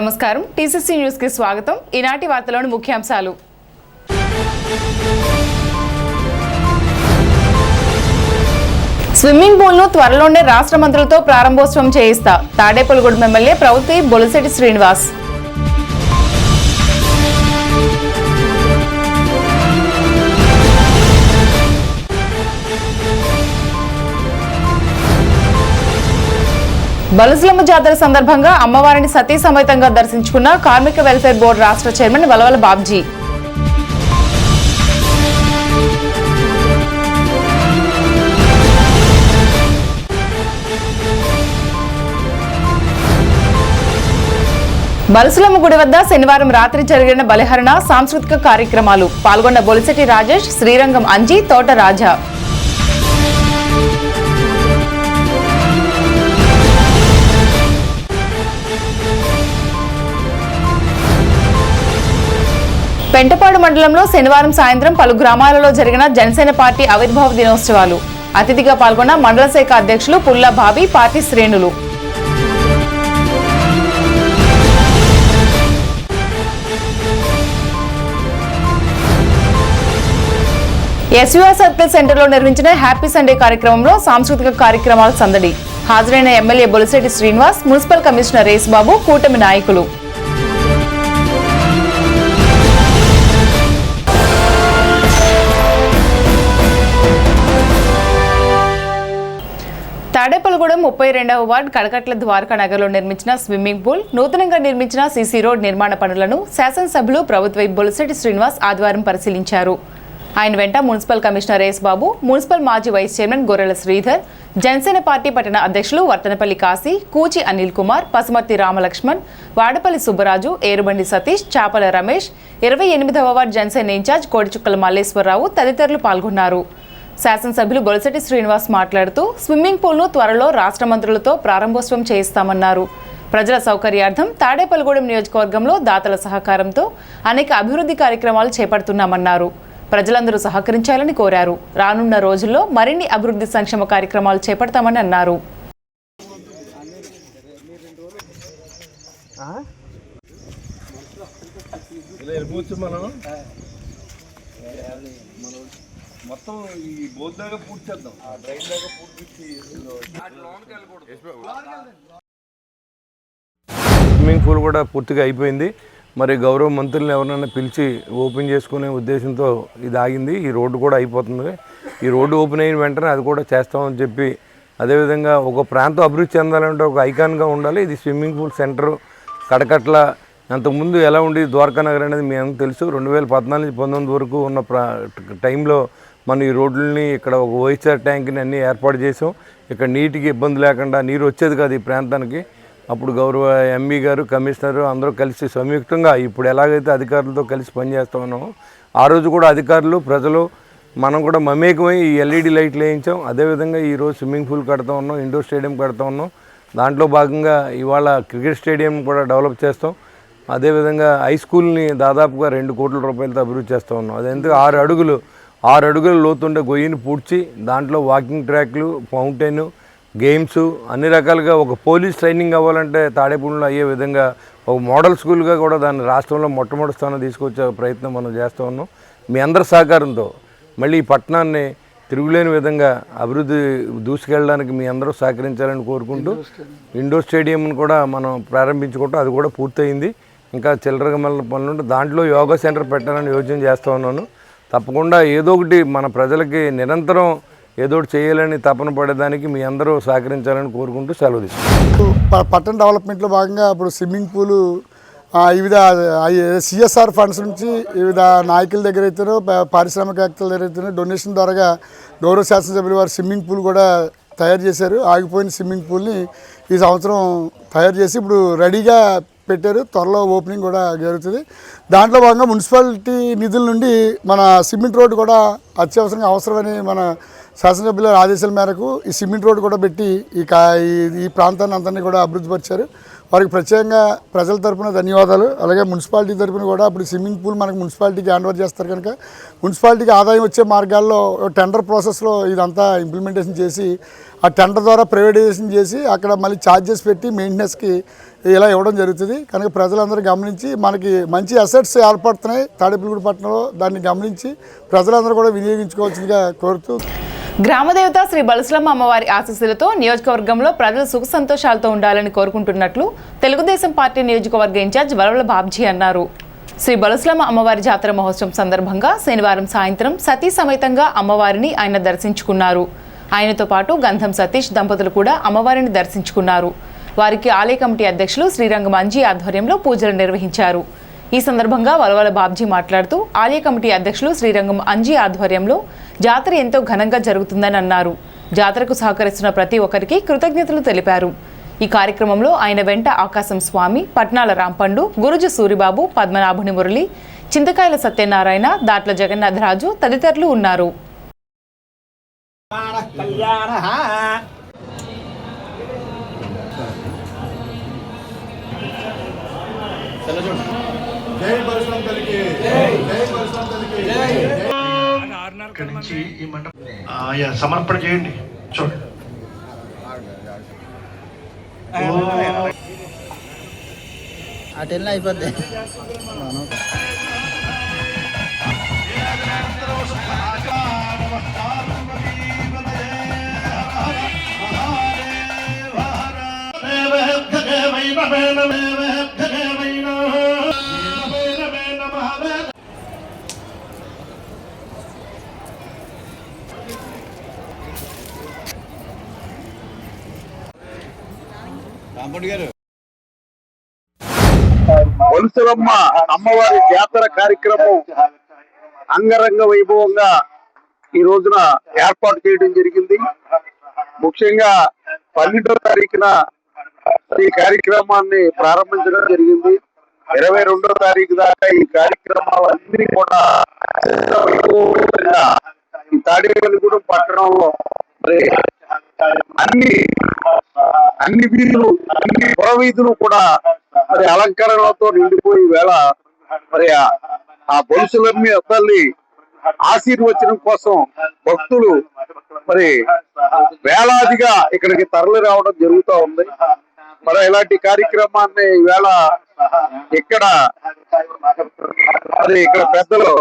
నమస్కారం TCC news కి స్వాగతం. ఈనాటి వార్తలోని ముఖ్యాంశాలు. స్విమ్మింగ్ పూల్ ను త్వరలోనే రాష్ట్ర మంత్రులతో ప్రారంభోత్సవం చేయిస్తా తాడేపల్లిగూడెం ఎమ్మెల్యే ప్రవృత్తి బొలిశెట్టి శ్రీనివాస్. బలుసులమ్మ జాతర సందర్భంగా అమ్మవారిని సతీ సమేతంగా దర్శించుకున్న కార్మిక వెల్ఫేర్ బోర్డు రాష్ట్ర చైర్మన్ వలవల బాబ్జీ. బలుసులమ్మ గుడి వద్ద శనివారం రాత్రి జరిగిన బలిహరణ సాంస్కృతిక కార్యక్రమాలు. పాల్గొన్న బొలిశెట్టి రాజేష్, శ్రీరంగం అంజీ, తోట రాజా. పెంటపాడు మండలంలో శనివారం సాయంత్రం పలు గ్రామాలలో జరిగిన జనసేన పార్టీ ఆవిర్భావ దినోత్సవాలు. అతిథిగా పాల్గొన్న మండల శాఖ అధ్యక్షులు పుల్లా బాబీ, పార్టీ శ్రేణులు. ఎస్యూఆర్ సర్కిల్ సెంటర్లో నిర్వహించిన హ్యాపీ సండే కార్యక్రమంలో సాంస్కృతిక కార్యక్రమాల సందడి. హాజరైన MLA Bolisetti Srinivas, municipal commissioner Resubabu, కూటమి నాయకులు. తాడేపల్లిగూడెం 32వ వార్డు కడకట్ల ద్వారకా నగర్లో నిర్మించిన స్విమ్మింగ్ పూల్, నూతనంగా నిర్మించిన సీసీ రోడ్ నిర్మాణ పనులను శాసనసభ్యులు ప్రభుత్వ బొలిశెట్టి శ్రీనివాస్ ఆదివారం పరిశీలించారు. ఆయన వెంట మున్సిపల్ కమిషనర్ రేసుబాబు, మున్సిపల్ మాజీ వైస్ చైర్మన్ గొర్రెల శ్రీధర్, జనసేన పార్టీ పట్టణ అధ్యక్షులు వర్తనపల్లి కాశీ, కూచి అనిల్ కుమార్, పసుమర్తి రామలక్ష్మణ్, వాడపల్లి సుబ్బరాజు, ఏరుబండి సతీష్, చాపల రమేష్, 28వ వార్డు జనసేన ఇన్ఛార్జ్ కోడిచుక్కల మల్లేశ్వరరావు తదితరులు పాల్గొన్నారు. శాసనసభ్యులు బొలిశెట్టి శ్రీనివాస్ మాట్లాడుతూ స్విమ్మింగ్ పూల్ను త్వరలో రాష్ట్ర మంత్రులతో ప్రారంభోత్సవం చేయిస్తామన్నారు. ప్రజల సౌకర్యార్థం తాడేపల్లిగూడెం నియోజకవర్గంలో దాతల సహకారంతో అనేక అభివృద్ధి కార్యక్రమాలు చేపడుతున్నామన్నారు. ప్రజలందరూ సహకరించాలని కోరారు. రానున్న రోజుల్లో మరిన్ని అభివృద్ధి సంక్షేమ కార్యక్రమాలు చేపడతామని అన్నారు. మొత్తం ఈ బోధ దాకా పూర్తి చేద్దాం, ఆ డ్రైన్ దాకా పూర్తి. స్విమ్మింగ్ పూల్ కూడా పూర్తిగా అయిపోయింది. మరి గౌరవ మంత్రులను ఎవరైనా పిలిచి ఓపెన్ చేసుకునే ఉద్దేశంతో ఇది ఆగింది. ఈ రోడ్డు కూడా అయిపోతుంది. ఈ రోడ్డు ఓపెన్ అయిన వెంటనే అది కూడా చేస్తామని చెప్పి, అదేవిధంగా ఒక ప్రాంతం అభివృద్ధి చెందాలంటే ఒక ఐకాన్గా ఉండాలి. ఇది స్విమ్మింగ్ పూల్ సెంటర్ కడకట్ల. అంతకుముందు ఎలా ఉండేది ద్వారకా నగర్ అనేది మీ అందరికీ తెలుసు. 2014-19 వరకు ఉన్న టైంలో మనం ఈ రోడ్లని ఇక్కడ ఒక వైచర్ ట్యాంక్ని అన్నీ ఏర్పాటు చేసాం. ఇక్కడ నీటికి ఇబ్బంది లేకుండా నీరు వచ్చేది కాదు ఈ ప్రాంతానికి. అప్పుడు గౌరవ ఎంఈ గారు, కమిషనరు అందరూ కలిసి సంయుక్తంగా ఇప్పుడు ఎలాగైతే అధికారులతో కలిసి పనిచేస్తూ ఉన్నామో, ఆ రోజు కూడా అధికారులు, ప్రజలు, మనం కూడా మమేకమై ఈ ఎల్ఈడి లైట్లు వేయించాం. అదేవిధంగా ఈరోజు స్విమ్మింగ్ పూల్ కడతా ఉన్నాం, ఇండోర్ స్టేడియం కడతా ఉన్నాం. దాంట్లో భాగంగా ఇవాళ క్రికెట్ స్టేడియం కూడా డెవలప్ చేస్తాం. అదేవిధంగా హై స్కూల్ని దాదాపుగా 2 కోట్ల రూపాయలతో అభివృద్ధి చేస్తూ ఉన్నాం. అదెందుకు 6 అడుగుల లోతుండే గొయ్యిని పూడ్చి దాంట్లో వాకింగ్ ట్రాక్లు, ఫౌంటైన్, గేమ్స్ అన్ని రకాలుగా ఒక పోలీస్ ట్రైనింగ్ అవ్వాలంటే తాడేపల్లిలో అయ్యే విధంగా ఒక మోడల్ స్కూల్గా కూడా దాన్ని రాష్ట్రంలో మొట్టమొదటి స్థానం తీసుకొచ్చే ప్రయత్నం మనం చేస్తూ ఉన్నాం. మీ అందరి సహకారంతో మళ్ళీ ఈ పట్టణాన్ని తిరుగులేని విధంగా అభివృద్ధి దూసుకెళ్ళడానికి మీ అందరూ సహకరించాలని కోరుకుంటూ, ఇండోర్ స్టేడియంను కూడా మనం ప్రారంభించుకుంటాం. అది కూడా పూర్తయింది. ఇంకా చిల్లరగా మళ్ళీ పనులు దాంట్లో యోగా సెంటర్ పెట్టాలని యోచన చేస్తూ ఉన్నాను. తప్పకుండా ఏదో ఒకటి మన ప్రజలకి నిరంతరం ఏదో ఒకటి చేయాలని తపన పడేదానికి మీ అందరూ సహకరించాలని కోరుకుంటూ సెలవు తీసుకుంటాం. పట్టణ డెవలప్మెంట్లో భాగంగా ఇప్పుడు స్విమ్మింగ్ పూలు వివిధ సిఎస్ఆర్ ఫండ్స్ నుంచి వివిధ నాయకుల దగ్గర అయితేనో, పారిశ్రామికవేత్తల దగ్గర అయితేనో డొనేషన్ ద్వారా గౌరవ శాసనసభ్యులు వారు స్విమ్మింగ్ పూల్ కూడా తయారు చేశారు. ఆగిపోయిన స్విమ్మింగ్ పూల్ని ఈ సంవత్సరం తయారు చేసి ఇప్పుడు రెడీగా పెట్టారు. త్వరలో ఓపెనింగ్ కూడా జరుగుతుంది. దాంట్లో భాగంగా మున్సిపాలిటీ నిధుల నుండి మన సిమెంట్ రోడ్డు కూడా అత్యవసరంగా అవసరమని మన శాసనసభ్యుల ఆదేశాల మేరకు ఈ సిమెంట్ రోడ్డు కూడా పెట్టి ఈ ప్రాంతాన్ని అంతని కూడా అభివృద్ధిపరిచారు. వారికి ప్రత్యేకంగా ప్రజల తరపున ధన్యవాదాలు. అలాగే మున్సిపాలిటీ తరపున కూడా ఇప్పుడు స్విమ్మింగ్ పూల్ మనకు మున్సిపాలిటీకి హ్యాండ్ ఓవర్ చేస్తారు కనుక మున్సిపాలిటీకి ఆదాయం వచ్చే మార్గాల్లో టెండర్ ప్రాసెస్లో ఇదంతా ఇంప్లిమెంటేషన్ చేసి ఆ టెండర్ ద్వారా ప్రైవేటైజేషన్ చేసి అక్కడ మళ్ళీ ఛార్జెస్ పెట్టి మెయింటెనెన్స్కి ఇలా ఇవ్వడం జరుగుతుంది. కనుక ప్రజలందరూ గమనించి మనకి మంచి అసెట్స్ ఏర్పడుతున్నాయి తాడేపల్లిగూడెం పట్టణంలో, దాన్ని గమనించి ప్రజలందరూ కూడా వినియోగించుకోవాల్సిందిగా కోరుతూ గ్రామదేవత శ్రీ బలసలమ్మ అమ్మవారి ఆశీస్సులతో నియోజకవర్గంలో ప్రజలు సుఖ సంతోషాలతో ఉండాలని కోరుకుంటున్నట్లు తెలుగుదేశం పార్టీ నియోజకవర్గ ఇన్ఛార్జ్ వరవల బాబ్జీ అన్నారు. శ్రీ బలసలమ్మ అమ్మవారి జాతర మహోత్సవం సందర్భంగా శనివారం సాయంత్రం సతీ సమేతంగా అమ్మవారిని ఆయన దర్శించుకున్నారు. ఆయనతో పాటు గంధం సతీష్ దంపతులు కూడా అమ్మవారిని దర్శించుకున్నారు. వారికి ఆలయ కమిటీ అధ్యక్షులు శ్రీరంగం అంజీ ఆధ్వర్యంలో పూజలు నిర్వహించారు. ఈ సందర్భంగా వలవల బాబ్జీ మాట్లాడుతూ ఆలయ కమిటీ అధ్యక్షులు శ్రీరంగం అంజీ ఆధ్వర్యంలో జాతర ఎంతో ఘనంగా జరుగుతుందని అన్నారు. జాతరకు సహకరిస్తున్న ప్రతి ఒక్కరికి కృతజ్ఞతలు తెలిపారు. ఈ కార్యక్రమంలో ఆయన వెంట ఆకాశం స్వామి, పట్నాల రాంపండు, గురుజు సూరిబాబు, పద్మనాభుని మురళి, చింతకాయల సత్యనారాయణ, దాట్ల జగన్నాథరాజు తదితరులు ఉన్నారు. సమర్పణ చేయండి. చూడండి, అటెల్ అయిపోద్ది. బలసలమ్మ అమ్మవారి జాతర కార్యక్రమం అంగరంగ వైభవంగా ఈ రోజున ఏర్పాటు చేయడం జరిగింది. ముఖ్యంగా 12వ తారీఖున ఈ కార్యక్రమాన్ని ప్రారంభించడం జరిగింది. 22వ తారీఖు దాకా ఈ కార్యక్రమాలన్నీ కూడా ఈ తాడేపల్లిగూడెం పట్టణంలో మరి అన్ని వీధులు, అన్ని పురవీధులు కూడా మరి అలంకరణలతో నిండిపోయి వేళ మరి ఆ బొలుసులమ్మి తల్లి ఆశీర్వచనం కోసం భక్తులు మరి వేలాదిగా ఇక్కడికి తరలి రావడం జరుగుతూ ఉంది. మరి ఇలాంటి కార్యక్రమాన్ని ఈవేళ ఇక్కడ పెద్దలు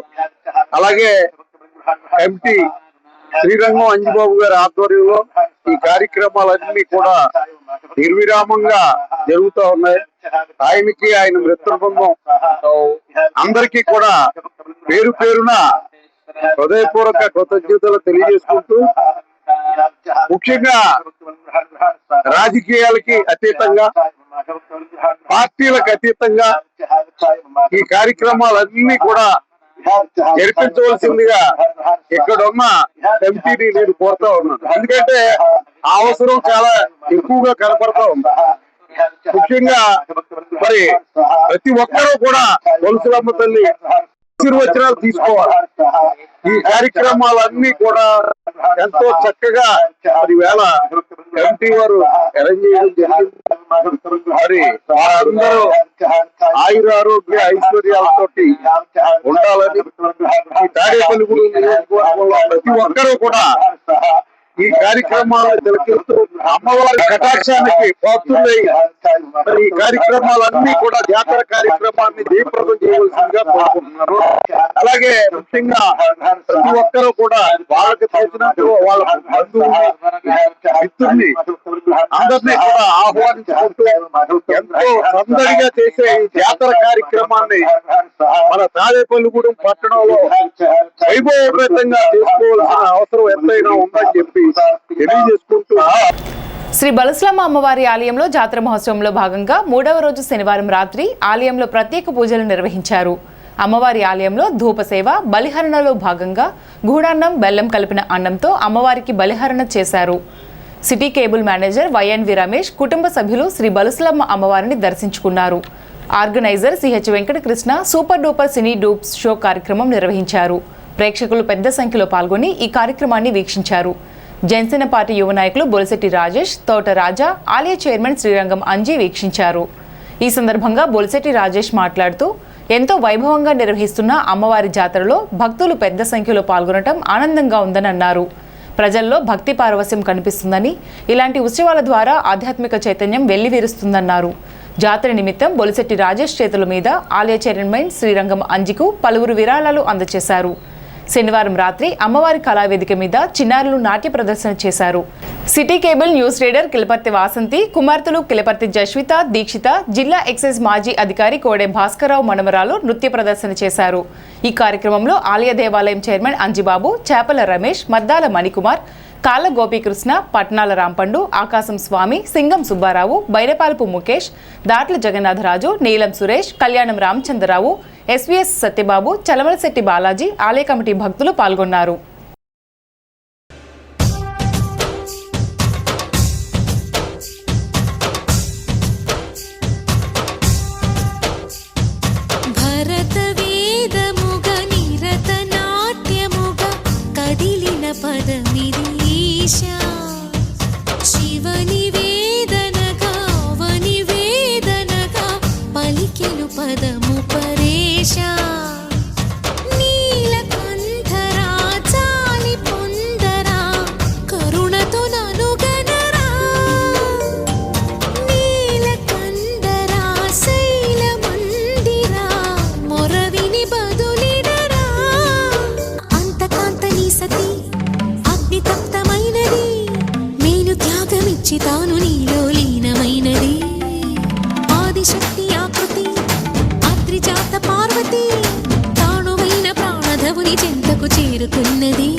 అలాగే ఎంపీ శ్రీరంగం అంజిబాబు గారి ఆధ్వర్యంలో ఈ కార్యక్రమాలన్నీ కూడా నిర్విరామంగా జరుగుతూ ఉన్నాయి. ఆయనకి, ఆయన మిత్ర బృందం అందరికీ కూడా పేరు పేరున హృదయపూర్వక కృతజ్ఞతలు తెలియజేసుకుంటూ, ముఖ్యంగా రాజకీయాలకి అతీతంగా, పార్టీలకు అతీతంగా ఈ కార్యక్రమాలన్నీ కూడా జరిపించవలసిందిగా ఇక్కడున్న ఎంపీని నేను కోరుతా ఉన్నాను. ఎందుకంటే ఆ అవసరం చాలా ఎక్కువగా కనపడతా ఉంది. ముఖ్యంగా మరి ప్రతి ఒక్కరూ కూడా బలసలమ్మ తల్లి ఆశీర్వచనాలు తీసుకోవాలి. ఈ కార్యక్రమాలన్నీ కూడా ఎంతో చక్కగా మరి వేళ ఎంపీ వారు అరేంజ్ చేయడం జరిగింది. మరి వారందరూ ఆయుర ఆరోగ్య ఐశ్వర్యాలతోటి ఉండాలని ఈ తాడేపల్లిగూడెం నియోజకవర్గంలో ప్రతి ఒక్కరూ కూడా ఈ కార్యక్రమాలను తిలకిస్తూ అమ్మవారి కటాక్షానికి పాత్రులై మరి ఈ కార్యక్రమాలన్నీ కూడా జాతర కార్యక్రమాన్ని జయప్రదం చేయవలసిందిగా కోరుకుంటున్నారు. అలాగే ముఖ్యంగా ప్రతి ఒక్కరూ కూడా వాళ్ళకి తెలిసినట్టు వాళ్ళ బంధువుల్ని, మిత్రుల్ని అందరినీ కూడా ఆహ్వానించుకుంటూ ఎంతో సందడిగా చేసే ఈ జాతర కార్యక్రమాన్ని మన తాడేపల్లిగూడెం పట్టణంలో వైభవపేతంగా చేసుకోవాల్సిన అవసరం ఎంతైనా ఉందని చెప్పి తెలియజేసుకుంటూ శ్రీ బలసలమ్మ అమ్మవారి ఆలయంలో జాతర మహోత్సవంలో భాగంగా 3వ రోజు శనివారం రాత్రి ఆలయంలో ప్రత్యేక పూజలు నిర్వహించారు. అమ్మవారి ఆలయంలో ధూప సేవ, బలిహరణలో భాగంగా గూడాన్నం, బెల్లం కలిపిన అన్నంతో అమ్మవారికి బలిహరణ చేశారు. City cable manager YNV Ramesh కుటుంబ సభ్యులు శ్రీ బలసలమ్మ అమ్మవారిని దర్శించుకున్నారు. Organiser CH Venkatakrishna super duper cine dupes show కార్యక్రమం నిర్వహించారు. ప్రేక్షకులు పెద్ద సంఖ్యలో పాల్గొని ఈ కార్యక్రమాన్ని వీక్షించారు. జనసేన పార్టీ యువ నాయకులు బొలిశెట్టి రాజేష్, తోట రాజా, ఆలయ చైర్మన్ శ్రీరంగం అంజీ వీక్షించారు. ఈ సందర్భంగా బొలిశెట్టి రాజేష్ మాట్లాడుతూ, ఎంతో వైభవంగా నిర్వహిస్తున్న అమ్మవారి జాతరలో భక్తులు పెద్ద సంఖ్యలో పాల్గొనడం ఆనందంగా ఉందని అన్నారు. ప్రజల్లో భక్తి పారవస్యం కనిపిస్తుందని, ఇలాంటి ఉత్సవాల ద్వారా ఆధ్యాత్మిక చైతన్యం వెల్లివిరుస్తుందన్నారు. జాతర నిమిత్తం బొలిశెట్టి రాజేష్ చేతుల మీద ఆలయ చైర్మన్ శ్రీరంగం అంజికు పలువురు విరాళాలు అందజేశారు. శనివారం రాత్రి అమ్మవారి కళావేదిక మీద చిన్నారులు నాట్య ప్రదర్శన చేశారు. City cable news reader Kilaparthi Vasanthi, కుమార్తెలు కిలపర్తి జస్విత, దీక్షిత, జిల్లా ఎక్సైజ్ మాజీ అధికారి కోడే భాస్కర్రావు మనమరాలు నృత్య ప్రదర్శన చేశారు. ఈ కార్యక్రమంలో ఆలయ దేవాలయం చైర్మన్ అంజిబాబు, చేపల రమేష్, మద్దాల మణికుమార్, కాళ్ళ గోపీకృష్ణ, పట్నాల రాంపండు, ఆకాశం స్వామి, సింగం సుబ్బారావు, బైరపాలపు ముఖేష్, దాట్ల జగన్నాథరాజు, నీలం సురేష్, కళ్యాణం రామచంద్రరావు, ఎస్వీఎస్ సత్యబాబు, చలమలశెట్టి బాలాజీ, ఆలయ కమిటీ భక్తులు పాల్గొన్నారు. తాను నీలో లీనమైనది ఆదిశక్తి ఆకృతి అద్రిజాత పార్వతి తానువైన ప్రాణధవుని చెంతకు చేరుకున్నది.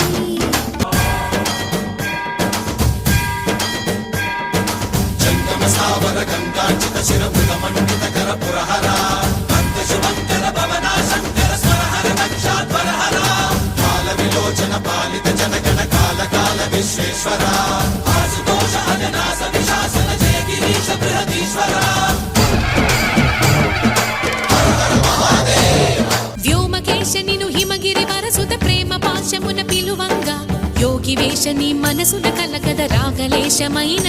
వ్యోమకేశనిను హిమగిరి వరసుత ప్రేమ పాశమున పిలువంగా యోగి వేషని మనసున కలకద రాగలేశమైన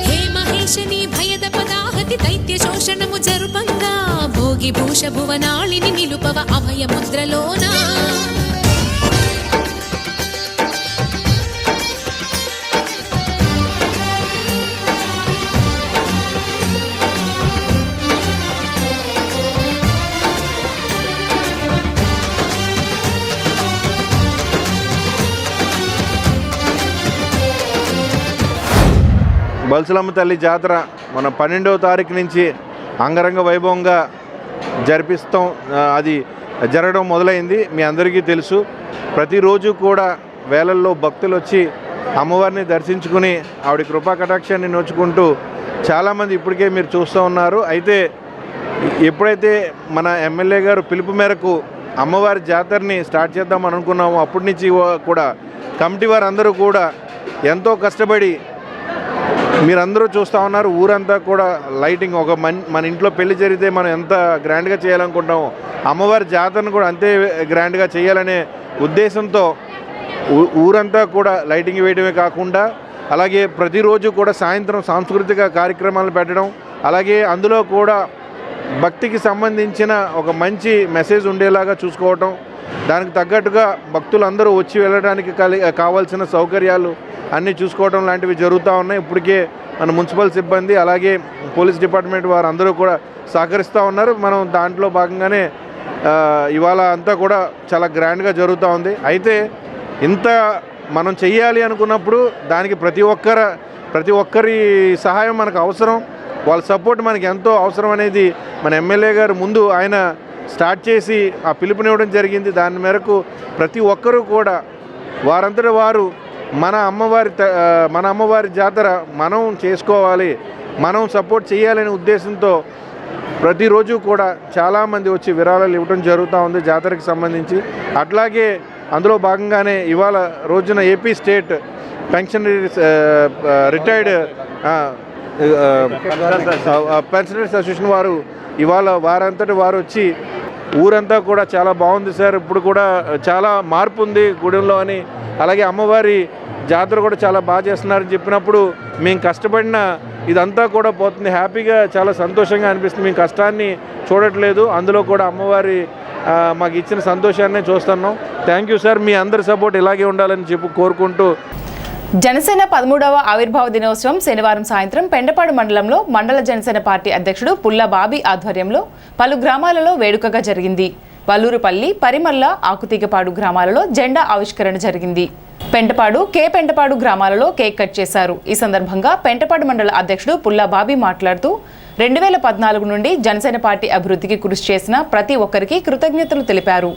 హే మహేశని భయద పదాహతి దైత్య శోషణము జరుపంగా భోగి భూష భువనాళిని నిలుపవ అభయ ముద్రలోనా. బల్సులమ్మ తల్లి జాతర మన 12వ తారీఖు నుంచి అంగరంగ వైభవంగా జరిపిస్తాం. అది జరగడం మొదలైంది. మీ అందరికీ తెలుసు. ప్రతిరోజు కూడా వేలల్లో భక్తులు వచ్చి అమ్మవారిని దర్శించుకుని ఆవిడ కృపా కటాక్షాన్ని నోచుకుంటూ చాలామంది ఇప్పటికే మీరు చూస్తూ ఉన్నారు. అయితే ఎప్పుడైతే మన ఎమ్మెల్యే గారు పిలుపు మేరకు అమ్మవారి జాతరని స్టార్ట్ చేద్దాం అనుకున్నాము, అప్పటి నుంచి కూడా కమిటీ వారందరూ కూడా ఎంతో కష్టపడి మీరందరూ చూస్తూ ఉన్నారు. ఊరంతా కూడా లైటింగ్, ఒక మన ఇంట్లో పెళ్లి జరిగితే మనం ఎంత గ్రాండ్గా చేయాలనుకుంటామో అమ్మవారి జాతరను కూడా అంతే గ్రాండ్గా చేయాలనే ఉద్దేశంతో ఊరంతా కూడా లైటింగ్ వేయడమే కాకుండా అలాగే ప్రతిరోజు కూడా సాయంత్రం సాంస్కృతిక కార్యక్రమాలు పెట్టడం, అలాగే అందులో కూడా భక్తికి సంబంధించిన ఒక మంచి మెసేజ్ ఉండేలాగా చూసుకోవటం, దానికి తగ్గట్టుగా భక్తులందరూ వచ్చి వెళ్ళడానికి కావాల్సిన సౌకర్యాలు అన్నీ చూసుకోవడం లాంటివి జరుగుతూ ఉన్నాయి. ఇప్పటికే మన మున్సిపల్ సిబ్బంది అలాగే పోలీస్ డిపార్ట్మెంట్ వారు అందరూ కూడా సహకరిస్తూ ఉన్నారు. మనం దాంట్లో భాగంగానే ఇవాళ అంతా కూడా చాలా గ్రాండ్గా జరుగుతూ ఉంది. అయితే ఇంత మనం చెయ్యాలి అనుకున్నప్పుడు దానికి ప్రతి ఒక్కరి సహాయం మనకు అవసరం, వాళ్ళ సపోర్ట్ మనకి ఎంతో అవసరం అనేది మన ఎమ్మెల్యే గారు ముందు ఆయన స్టార్ట్ చేసి ఆ పిలుపునివ్వడం జరిగింది. దాని మేరకు ప్రతి ఒక్కరూ కూడా వారంతటి వారు మన అమ్మవారి జాతర మనం చేసుకోవాలి, మనం సపోర్ట్ చేయాలనే ఉద్దేశంతో ప్రతిరోజు కూడా చాలామంది వచ్చి విరాళాలు ఇవ్వడం జరుగుతూ ఉంది జాతరకి సంబంధించి. అట్లాగే అందులో భాగంగానే ఇవాళ రోజున ఏపీ స్టేట్ పెన్షనరీస్ రిటైర్డ్ పెన్షనరీస్ అసోసియేషన్ వారు ఇవాళ వారంతటి వారు వచ్చి ఊరంతా కూడా చాలా బాగుంది సార్, ఇప్పుడు కూడా చాలా మార్పు ఉంది గుడిలో అని, అలాగే అమ్మవారి జాతర కూడా చాలా బాగా చేస్తున్నారని చెప్పినప్పుడు మేము కష్టపడిన ఇదంతా కూడా పోతుంది, హ్యాపీగా చాలా సంతోషంగా అనిపిస్తుంది. మేము కష్టాన్ని చూడట్లేదు, అందులో కూడా అమ్మవారి మాకు ఇచ్చిన సంతోషాన్ని చూస్తున్నాం. థ్యాంక్ యూ సార్, మీ అందరి సపోర్ట్ ఇలాగే ఉండాలని కోరుకుంటూ జనసేన 13వ ఆవిర్భావ దినోత్సవం శనివారం సాయంత్రం పెండపాడు మండలంలో మండల జనసేన పార్టీ అధ్యక్షుడు పుల్ల బాబీ ఆధ్వర్యంలో పలు గ్రామాలలో వేడుకగా జరిగింది. వల్లూరుపల్లి, పరిమల్ల, ఆకుతీగపాడు గ్రామాలలో జెండా ఆవిష్కరణ జరిగింది. పెంటపాడు గ్రామాలలో కేక్ కట్ చేశారు. ఈ సందర్భంగా పెంటపాడు మండల అధ్యక్షుడు పుల్ల బాబీ మాట్లాడుతూ 2014 నుండి జనసేన పార్టీ అభివృద్ధికి కృషి చేసిన ప్రతి ఒక్కరికి కృతజ్ఞతలు తెలిపారు.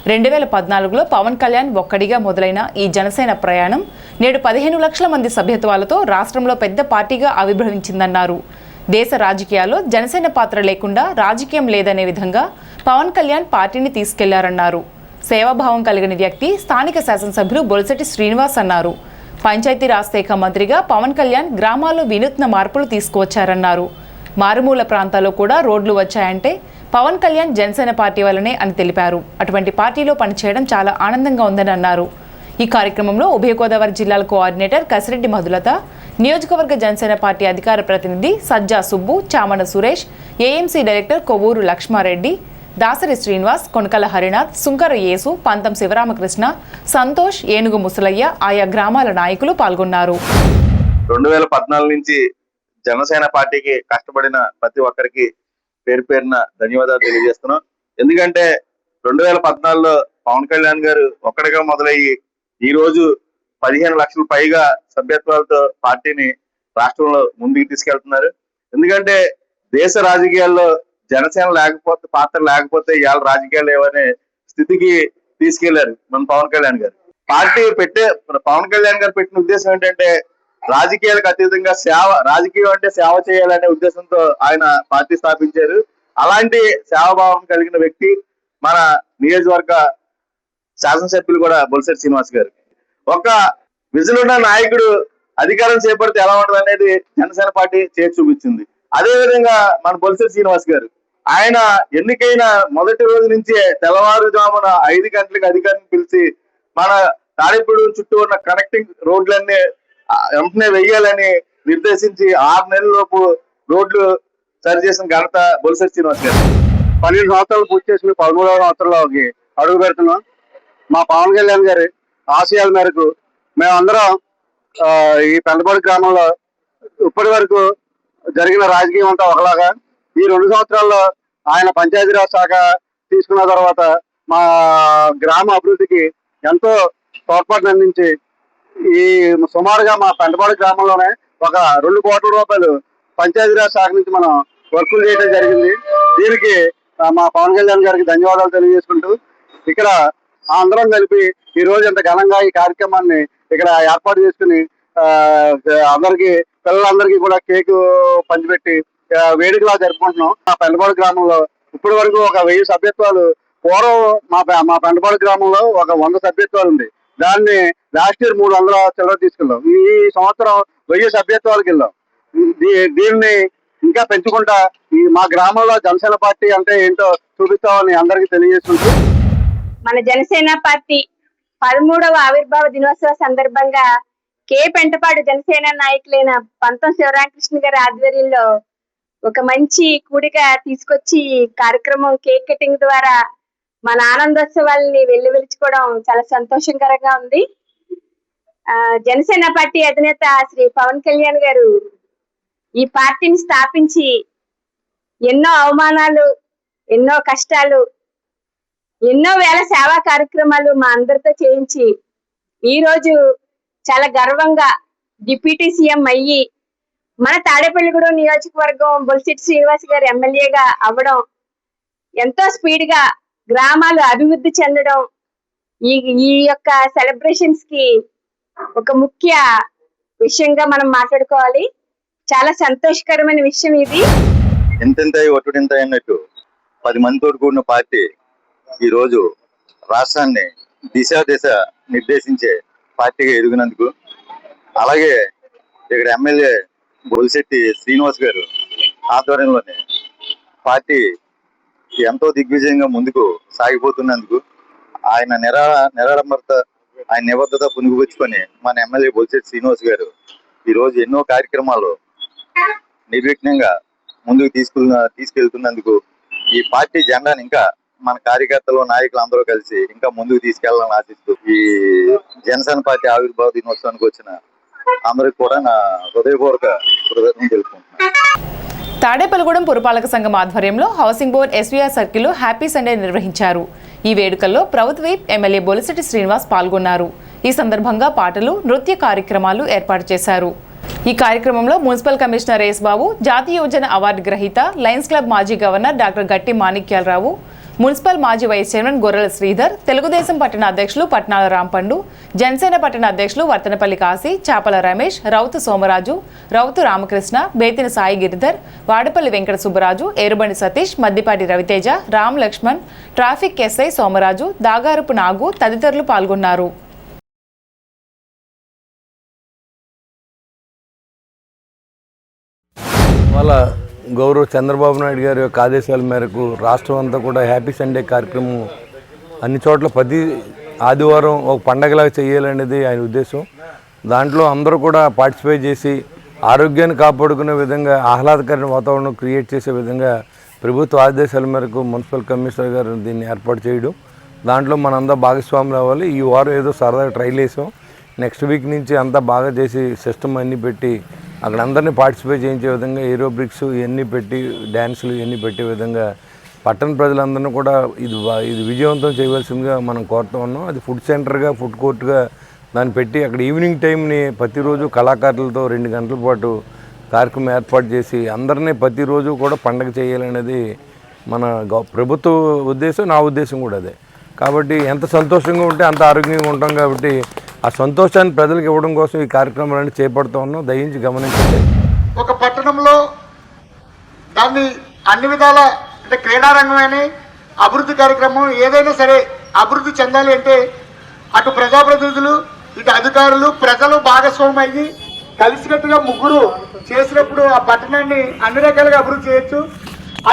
2014లో పవన్ కళ్యాణ్ ఒక్కడిగా మొదలైన ఈ జనసేన ప్రయాణం నేడు 15 లక్షల మంది సభ్యత్వాలతో రాష్ట్రంలో పెద్ద పార్టీగా ఆవిర్భవించిందన్నారు. దేశ రాజకీయాల్లో జనసేన పాత్ర లేకుండా రాజకీయం లేదనే విధంగా పవన్ కళ్యాణ్ పార్టీని తీసుకెళ్లారన్నారు. సేవాభావం కలిగిన వ్యక్తి స్థానిక శాసనసభ్యులు బొలిశెట్టి శ్రీనివాస్ అన్నారు. పంచాయతీరాజ్ శాఖ మంత్రిగా పవన్ కళ్యాణ్ గ్రామాల్లో వినూత్న మార్పులు తీసుకువచ్చారన్నారు. మారుమూల ప్రాంతాల్లో కూడా రోడ్లు వచ్చాయంటే పవన్ కళ్యాణ్ జనసేన పార్టీ వల్లనే అని తెలిపారు. అటువంటి పార్టీలో పనిచేయడం చాలా ఆనందంగా ఉందని అన్నారు. ఈ కార్యక్రమంలో ఉభయ గోదావరి జిల్లాల కోఆర్డినేటర్ కసిరెడ్డి మధులత, నియోజకవర్గ జనసేన పార్టీ అధికార ప్రతినిధి సజ్జా సుబ్బు, చామన సురేష్, ఏఎంసీ డైరెక్టర్ కొవ్వూరు లక్ష్మారెడ్డి, దాసరి శ్రీనివాస్, కొనకల హరినాథ్, సుంకర యేసు, పంతం శివరామకృష్ణ, సంతోష్, ఏనుగు ముసలయ్య ఆయా గ్రామాల నాయకులు పాల్గొన్నారు. 2014 నుంచి జనసేన పార్టీకి కష్టపడిన ప్రతి ఒక్కరికి పేరు పేరున ధన్యవాదాలు తెలియజేస్తున్నాం. ఎందుకంటే 2014లో పవన్ కళ్యాణ్ గారు ఒక్కడిగా మొదలయ్యి ఈ రోజు 15 లక్షల పైగా సభ్యత్వాలతో పార్టీని రాష్ట్రంలో ముందుకు తీసుకెళ్తున్నారు. ఎందుకంటే దేశ రాజకీయాల్లో జనసేన లేకపోతే పాత్ర లేకపోతే ఇవాళ రాజకీయాలు లేవనే స్థితికి తీసుకెళ్లారు మన పవన్ కళ్యాణ్ గారు. పవన్ కళ్యాణ్ గారు పెట్టిన ఉద్దేశం ఏంటంటే రాజకీయాలకు అతీతంగా రాజకీయం అంటే సేవ చేయాలనే ఉద్దేశంతో ఆయన పార్టీ స్థాపించారు. అలాంటి సేవాభావం కలిగిన వ్యక్తి మన నియోజకవర్గ శాసనసభ్యులు కూడా బొలిశెట్టి శ్రీనివాస్ గారు. ఒక విజన్ ఉన్న నాయకుడు అధికారం చేపడితే ఎలా ఉంటుంది అనేది జనసేన పార్టీ చేసి చూపించింది. అదే విధంగా మన బొలిశెట్టి శ్రీనివాస్ గారు ఆయన ఎన్నికైన మొదటి రోజు నుంచే తెల్లవారుజామున 5 గంటలకు అధికారిని పిలిచి మన తాడేపూడి చుట్టూ ఉన్న కనెక్టింగ్ రోడ్లన్నీ వెంటనే వెయ్యాలని నిర్దేశించి 6 నెలల లోపు రోడ్లు సరి చేసిన ఘనత బొలిశెట్టి శ్రీనివాస్ గారు. 12 సంవత్సరాలు పూర్తి చేసిన 13వ సంవత్సరంలోకి అడుగు పెడుతున్నాం. మా పవన్ కళ్యాణ్ గారి ఆశయాల మేరకు మేమందరం ఈ పెంటపాడు గ్రామంలో ఇప్పటి వరకు జరిగిన రాజకీయం అంతా ఒకలాగా ఈ 2 సంవత్సరాల్లో ఆయన పంచాయతీరాజ్ శాఖ తీసుకున్న తర్వాత మా గ్రామ అభివృద్ధికి ఎంతో తోడ్పాటును అందించి ఈ సుమారుగా మా పెంటపాడు గ్రామంలోనే ఒక 2 కోట్ల రూపాయలు పంచాయతీరాజ్ శాఖ నుంచి మనం వర్కులు చేయడం జరిగింది. దీనికి మా పవన్ కళ్యాణ్ గారికి ధన్యవాదాలు తెలియజేసుకుంటూ ఇక్కడ అందరం కలిపి ఈ రోజు ఇంత ఘనంగా ఈ కార్యక్రమాన్ని ఇక్కడ ఏర్పాటు చేసుకుని అందరికి పిల్లలందరికీ కూడా కేకు పంచిపెట్టి వేడుకలా జరుపుకుంటున్నాం. మా పెంటపాడు గ్రామంలో ఇప్పటి వరకు ఒక 1000 సభ్యత్వాలు, పూర్వం మా పెంటపాడు గ్రామంలో ఒక 100 సభ్యత్వాలు ఉంది. దాన్ని లాస్ట్ ఇయర్ 300 చిల్లర తీసుకెళ్ళాం. ఈ సంవత్సరం 1000 సభ్యత్వాలకు వెళ్ళాం. దీన్ని ఇంకా పెంచుకుంటా ఈ మా గ్రామంలో జనసేన పార్టీ అంటే ఏంటో చూపిస్తామని అందరికీ తెలియజేస్తుంటూ మన జనసేన పార్టీ 13వ ఆవిర్భావ దినోత్సవ సందర్భంగా పెంటపాడు జనసేన నాయకులైన పంతం శివరామకృష్ణ గారి ఆధ్వర్యంలో ఒక మంచి కూడిక తీసుకొచ్చి కార్యక్రమం కేక్ కటింగ్ ద్వారా మన ఆనందోత్సవాలని వెల్లివిరుచుకోవడం చాలా సంతోషకరంగా ఉంది. జనసేన పార్టీ అధినేత శ్రీ పవన్ కళ్యాణ్ గారు ఈ పార్టీని స్థాపించి ఎన్నో అవమానాలు, ఎన్నో కష్టాలు, ఎన్నో వేల సేవా కార్యక్రమాలు మా అందరితో చేయించి ఈ రోజు చాలా గర్వంగా డిప్యూటీ సీఎం అయ్యి మన తాడేపల్లిగూడెం నియోజకవర్గం బొలిశెట్టి శ్రీనివాస్ గారు ఎమ్మెల్యేగా అవ్వడం, ఎంతో స్పీడ్ గా గ్రామాలు అభివృద్ధి చెందడం ఈ యొక్క సెలబ్రేషన్స్ కి ఒక ముఖ్య విషయంగా మనం మాట్లాడుకోవాలి. చాలా సంతోషకరమైన విషయం ఇది. ఎంతెంత ఒట్టుడింత అన్నట్టు 10 మందితో కూడిన పార్టీ ఈ రోజు రాష్ట్రాన్ని దిశ నిర్దేశించే పార్టీగా ఎదిగినందుకు, అలాగే ఇక్కడ ఎమ్మెల్యే బొలిశెట్టి శ్రీనివాస్ గారు ఆధ్వర్యంలోనే పార్టీ ఎంతో దిగ్విజయంగా ముందుకు సాగిపోతున్నందుకు ఆయన నిరాడంబరత, ఆయన నిబద్ధత పునిగిపుచ్చుకొని మన ఎమ్మెల్యే బొలిశెట్టి శ్రీనివాస్ గారు ఈరోజు ఎన్నో కార్యక్రమాలు నిర్విఘ్నంగా ముందుకు తీసుకెళ్తున్నందుకు ఈ పార్టీ జెండాను ఇంకా మన కార్యకర్తలు, నాయకులు అందరూ కలిసి ఇంకా ముందుకు తీసుకెళ్లాలని ఆశిస్తూ ఈ జనసేన పార్టీ ఆవిర్భావ దినోత్సవానికి వచ్చిన అందరికి కూడా నా హృదయపూర్వక కృతజ్ఞతలు తెలుపుకుంటున్నాను. తాడేపల్లిగూడెం పురపాలక సంఘం ఆధ్వర్యంలో హౌసింగ్ బోర్డ్ ఎస్వీఆర్ సర్కిల్లో హ్యాపీ సండే నిర్వహించారు. ఈ వేడుకల్లో ప్రభుత్వ విప్ ఎమ్మెల్యే బొలిశెట్టి శ్రీనివాస్ పాల్గొన్నారు. ఈ సందర్భంగా పాటలు, నృత్య కార్యక్రమాలు ఏర్పాటు చేశారు. ఈ కార్యక్రమంలో మున్సిపల్ కమిషనర్ ఎస్ బాబు, జాతీయ యువజన అవార్డు గ్రహీత లయన్స్ క్లబ్ మాజీ గవర్నర్ డాక్టర్ గట్టి మాణిక్యాలరావు, మున్సిపల్ మాజీ వైస్ చైర్మన్ గొర్రెల శ్రీధర్, తెలుగుదేశం పట్టణ అధ్యక్షులు పట్నాల రాంపండు, జనసేన పట్టణ అధ్యక్షులు వర్తనపల్లి కాశీ, చాపల రమేష్, రౌతు సోమరాజు, రౌతు రామకృష్ణ, బేతిన సాయి గిరిధర్, వాడపల్లి వెంకట సుబ్బరాజు, ఏరుబండి సతీష్, మద్దిపాటి రవితేజ, రామ్ లక్ష్మణ్, ట్రాఫిక్ ఎస్ఐ సోమరాజు, దాగారపు నాగు తదితరులు పాల్గొన్నారు. వాళ్ళ గౌరవ చంద్రబాబు నాయుడు గారి యొక్క ఆదేశాల మేరకు రాష్ట్రం అంతా కూడా హ్యాపీ సండే కార్యక్రమం అన్ని చోట్ల ప్రతి ఆదివారం ఒక పండగలాగా చేయాలనేది ఆయన ఉద్దేశం. దాంట్లో అందరూ కూడా పార్టిసిపేట్ చేసి ఆరోగ్యాన్ని కాపాడుకునే విధంగా ఆహ్లాదకరమైన వాతావరణం క్రియేట్ చేసే విధంగా ప్రభుత్వ ఆదేశాల మేరకు మున్సిపల్ కమిషనర్ గారు దీన్ని ఏర్పాటు చేయడం, దాంట్లో మనంతా భాగస్వాములు అవ్వాలి. ఈ వారం ఏదో సరదాగా ట్రైల్ వేసాం. నెక్స్ట్ వీక్ నుంచి అంతా బాగా చేసి సిస్టమ్ అన్నీ పెట్టి అక్కడ అందరినీ పార్టిసిపేట్ చేయించే విధంగా ఏరోబ్రిక్స్ ఇవన్నీ పెట్టి డ్యాన్సులు ఇవన్నీ పెట్టే విధంగా పట్టణ ప్రజలందరినీ కూడా ఇది విజయవంతం చేయవలసిందిగా మనం కోరుతూ ఉన్నాం. అది ఫుడ్ సెంటర్గా, ఫుడ్ కోర్ట్గా దాన్ని పెట్టి అక్కడ ఈవినింగ్ టైంని ప్రతిరోజు కళాకారులతో 2 గంటల పాటు కార్యక్రమం ఏర్పాటు చేసి అందరినీ ప్రతిరోజు కూడా పండగ చేయాలనేది మన ప్రభుత్వ ఉద్దేశం, నా ఉద్దేశం కూడా అదే. కాబట్టి ఎంత సంతోషంగా ఉంటే అంత ఆరోగ్యంగా ఉంటాం. కాబట్టి ఆ సంతోషాన్ని ప్రజలకు ఇవ్వడం కోసం ఈ కార్యక్రమాలను చేపడుతూ ఉన్నాం. దయించి గమనించండి. ఒక పట్టణంలో దాన్ని అన్ని విధాల అంటే క్రీడారంగమైన అభివృద్ధి కార్యక్రమం ఏదైనా సరే అభివృద్ధి చెందాలి అంటే అటు ప్రజాప్రతినిధులు, ఇటు అధికారులు, ప్రజలు భాగస్వామ్యం అయ్యి కలిసికట్టుగా ముగ్గురు చేసినప్పుడు ఆ పట్టణాన్ని అన్ని రకాలుగా అభివృద్ధి చేయొచ్చు.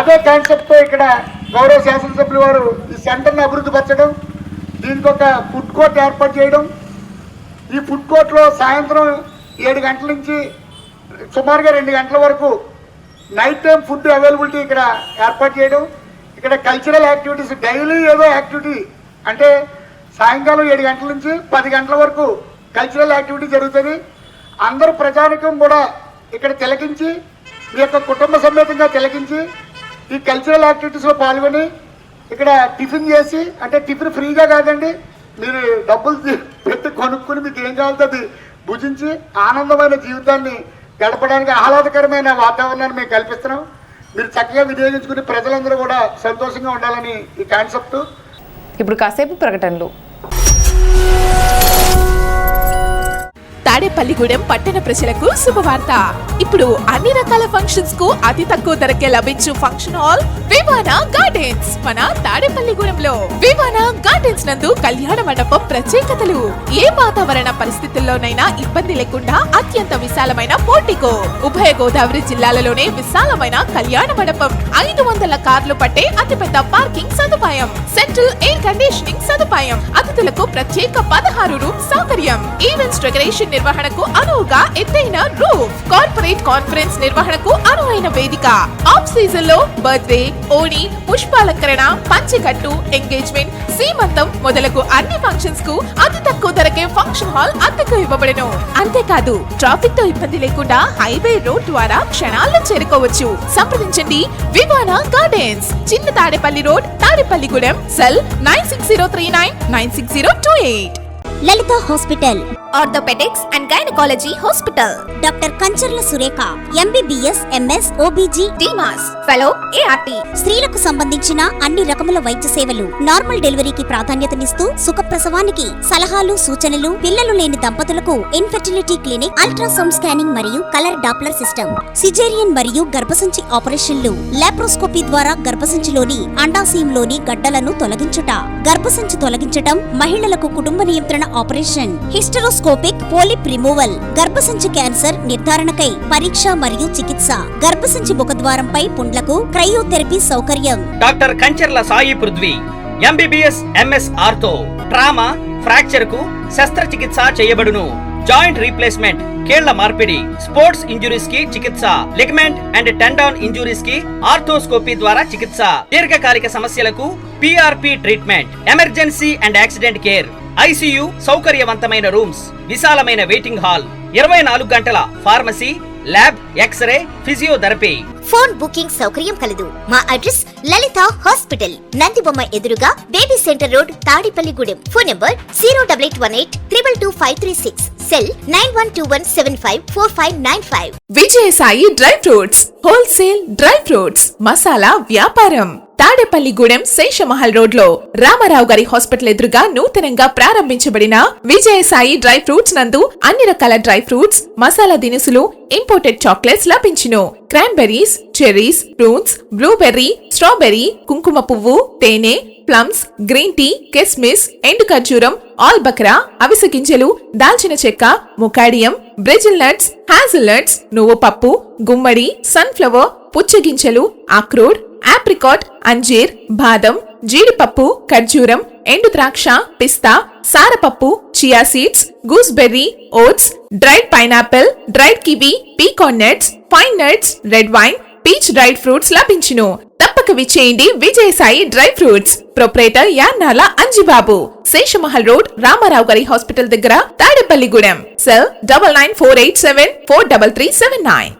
అదే కాన్సెప్ట్తో ఇక్కడ గౌరవ శాసనసభ్యులు వారు ఈ సెంటర్ని అభివృద్ధి పరచడం, దీనికి ఒక ఫుడ్ కోర్ట్ ఏర్పాటు చేయడం. ఈ ఫుడ్ కోర్ట్లో సాయంత్రం 7 గంటల నుంచి సుమారుగా 2 గంటల వరకు నైట్ టైం ఫుడ్ అవైలబిలిటీ ఇక్కడ ఏర్పాటు చేయడం. ఇక్కడ కల్చరల్ యాక్టివిటీస్ డైలీ ఏదో యాక్టివిటీ అంటే సాయంకాలం 7 గంటల నుంచి 10 గంటల వరకు కల్చరల్ యాక్టివిటీ జరుగుతుంది. అందరూ ప్రజానికం కూడా ఇక్కడ తిలకించి మీ యొక్క కుటుంబ సమేతంగా తిలకించి ఈ కల్చరల్ యాక్టివిటీస్లో పాల్గొని ఇక్కడ టిఫిన్ చేసి, అంటే టిఫిన్ ఫ్రీగా కాదండి, మీరు డబ్బులు పెట్టి కొనుక్కుని మీకు ఏం కావాలో అది భుజించి ఆనందమైన జీవితాన్ని గడపడానికి ఆహ్లాదకరమైన వాతావరణాన్ని మేము కల్పిస్తున్నాం. మీరు చక్కగా వినియోగించుకుని ప్రజలందరూ కూడా సంతోషంగా ఉండాలని ఈ కాన్సెప్ట్. ఇప్పుడు కాసేపు ప్రకటనలు. తాడేపల్లిగూడెం పట్టణ ప్రజలకు శుభవార్త. ఇప్పుడు అన్ని రకాల ఫంక్షన్స్ కు అతి తక్కువ ధరకే లభించు ఫంక్షన్ హాల్ వివానా గార్డెన్స్ మన తాడేపల్లిగూడెంలో. వివానా గార్డెన్స్ నందు కళ్యాణ మండపం ప్రత్యేకతలు. ఏ వాతావరణ పరిస్థితుల్లోనైనా ఇబ్బంది లేకుండా అత్యంత విశాలమైన పోర్టికో, ఉభయ గోదావరి జిల్లాలలోనే విశాలమైన కళ్యాణ మండపం, 500 కార్లు పట్టే అతిపెద్ద పార్కింగ్ సదుపాయం, సెంట్రల్ ఎయిర్ కండిషనింగ్ సదుపాయం, అతిథులకు ప్రత్యేక 16 రూమ్ సౌకర్యం, ఈవెంట్స్ డెకరేషన్ నిర్వహణకు అనువుగా ఎత్తైన రూఫ్, కార్పొరేట్ కాన్ఫరెన్స్ నిర్వహణకు అనువైన వేదిక, ఆఫ్ సీజన్ లో బర్త్డే, ఓణి, పుష్పాలంకరణ, పంచెకట్టు, ఎంగేజ్మెంట్, సీమంతం మొదలగు అన్ని ఫంక్షన్స్ కు అతి తక్కువ ధరకే ఫంక్షన్ హాల్ అద్దెకు ఇవ్వబడును. అంతేకాదు ట్రాఫిక్ తో ఇబ్బంది లేకుండా హైవే రోడ్ ద్వారా క్షణాల్లో చేరుకోవచ్చు. సంప్రదించండి Vivana gardens, Chinna Tadepalli road, Tadepalligudem. Cell 9603996028. Lalitha hospital, orthopaedics and gynaecology hospital. Doctor Kancharla Surekha, MBBS, MS, OBG, DMAS, fellow, ART. స్త్రీలకు సంబంధించిన అన్ని రకముల వైద్య సేవలు, నార్మల్ డెలివరీకి ప్రాధాన్యతనిస్తూ సుఖప్రసవానికి సలహాలు, సూచనలు, పిల్లలు లేని దంపతులకు ఇన్ఫెర్టిలిటీ క్లినిక్, అల్ట్రాసౌండ్ స్కానింగ్ మరియు కలర్ డాప్లర్ సిస్టమ్, సిజేరియన్ మరియు గర్భసంచి ఆపరేషన్లు, లాప్రోస్కోపీ ద్వారా గర్భసంచిలోని అండాశయంలోని గడ్డలను తొలగించుట, గర్భసంచి తొలగించటం, మహిళలకు కుటుంబ నియంత్రణ ఆపరేషన్, హిస్టరోస్కోపిక్ పోలిప్ రిమూవల్, గర్భసంచి క్యాన్సర్ నిర్ధారణకై పరీక్ష మరియు చికిత్స, గర్భసంచి ముఖద్వారంపై పుండ్లకు క్రయోథెరపీ సౌకర్యం. Doctor Kancharla Sai Prithvi, MBBS, MS ortho, trauma, fracture కు శస్త్రచికిత్స చేయబడును. జాయింట్ రీప్లేస్మెంట్, కీళ్ల మార్పిడి, స్పోర్ట్స్ ఇంజురీస్ కి చికిత్స, లిగమెంట్ అండ్ టెండాన్ ఇంజురీస్ కి ఆర్థోస్కోపీ ద్వారా చికిత్స, దీర్ఘకాలిక సమస్యలకు PRP treatment, emergency and accident care, ICU, సౌకర్యవంతమైన రూమ్స్, విశాలమైన వెయిటింగ్ హాల్, 24 గంటల pharmacy, lab, X-ray, physiotherapy. Phone booking సౌకర్యం కలదు. మా అడ్రస్ లలిత హాస్పిటల్, నందిబొమ్మ ఎదురుగా, baby centre road, Tadepalligudem. Phone number 08818222536. Cell 9121754595. Vijayasai dry fruits, wholesale dry fruits, masala వ్యాపారం. తాడేపల్లిగూడెం శేషమహల్ రోడ్ లో రామారావు గారి హాస్పిటల్ ఎదురుగా నూతనంగా ప్రారంభించబడిన విజయసాయి డ్రై ఫ్రూట్స్ నందు అన్ని రకాల డ్రై ఫ్రూట్స్, మసాలా దినుసులు, ఇంపోర్టెడ్ చాక్లెట్స్ లభించును. Cranberries, cherries, fruits, blueberry, strawberry, కుంకుమ పువ్వు, తేనె, ప్లమ్స్, గ్రీన్ టీ, కిస్మిస్, ఎండు ఖర్జూరం, ఆల్ బక్రా, అవిసె గింజలు, దాల్చిన చెక్క, ముకాడియం, బ్రెజిల్ నట్స్, హ్యాజల్ నట్స్, నువ్వు పప్పు, గుమ్మడి, సన్ఫ్లవర్, పుచ్చగింజలు, అక్రోడ్, ఆప్రికాట్, అంజీర్, బాదం, జీడిపప్పు, ఖర్జూరం, ఎండు ద్రాక్ష, పిస్తా, సారపప్పు, chia seeds, gooseberry, oats, dried pineapple, dried kiwi, pecan nuts, pine nuts, red wine, peach dried fruits లభించును. తప్పక విచ్చేయండి Vijayasai dry fruits. Proprietor Yannala Anjibabu, Seshamahal road, Ramarao గారి హాస్పిటల్ దగ్గర, Tadepalligudem. Cell 9948743379.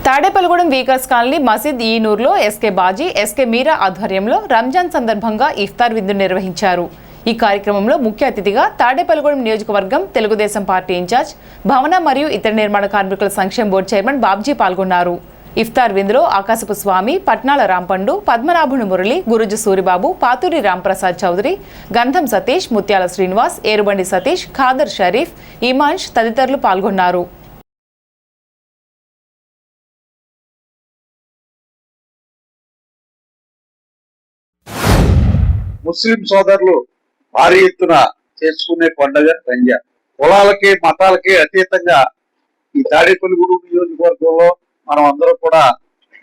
Tadepalligudem weakers colony మసీద్ ఈనూర్లో ఎస్కే బాజీ, ఎస్కే మీరా ఆధ్వర్యంలో రంజాన్ సందర్భంగా ఇఫ్తార్ విందు నిర్వహించారు. ఈ కార్యక్రమంలో ముఖ్య అతిథిగా తాడేపల్లిగూడెం నియోజకవర్గం తెలుగుదేశం పార్టీ ఇన్ఛార్జ్, భవన మరియు ఇతర నిర్మాణ కార్మికుల సంక్షేమ బోర్డు చైర్మన్ బాబ్జీ పాల్గొన్నారు. ఇఫ్తార్ విందులో ఆకాశపు స్వామి, పట్నాల రాంపండు, పద్మనాభుని మురళి, గురుజు సూరిబాబు, పాతూరి రాంప్రసాద్ చౌదరి, గంధం సతీష్, ముత్యాల శ్రీనివాస్, ఏరుబండి సతీష్, ఖాదర్ షరీఫ్, ఇమాన్ష్ తదితరులు పాల్గొన్నారు. ముస్లిం సోదరులు భారీ ఎత్తున చేసుకునే పండుగ రంజాన్. కులాలకి మతాలకి అతీతంగా ఈ తాడేపల్లిగూడెం నియోజకవర్గంలో మనం అందరం కూడా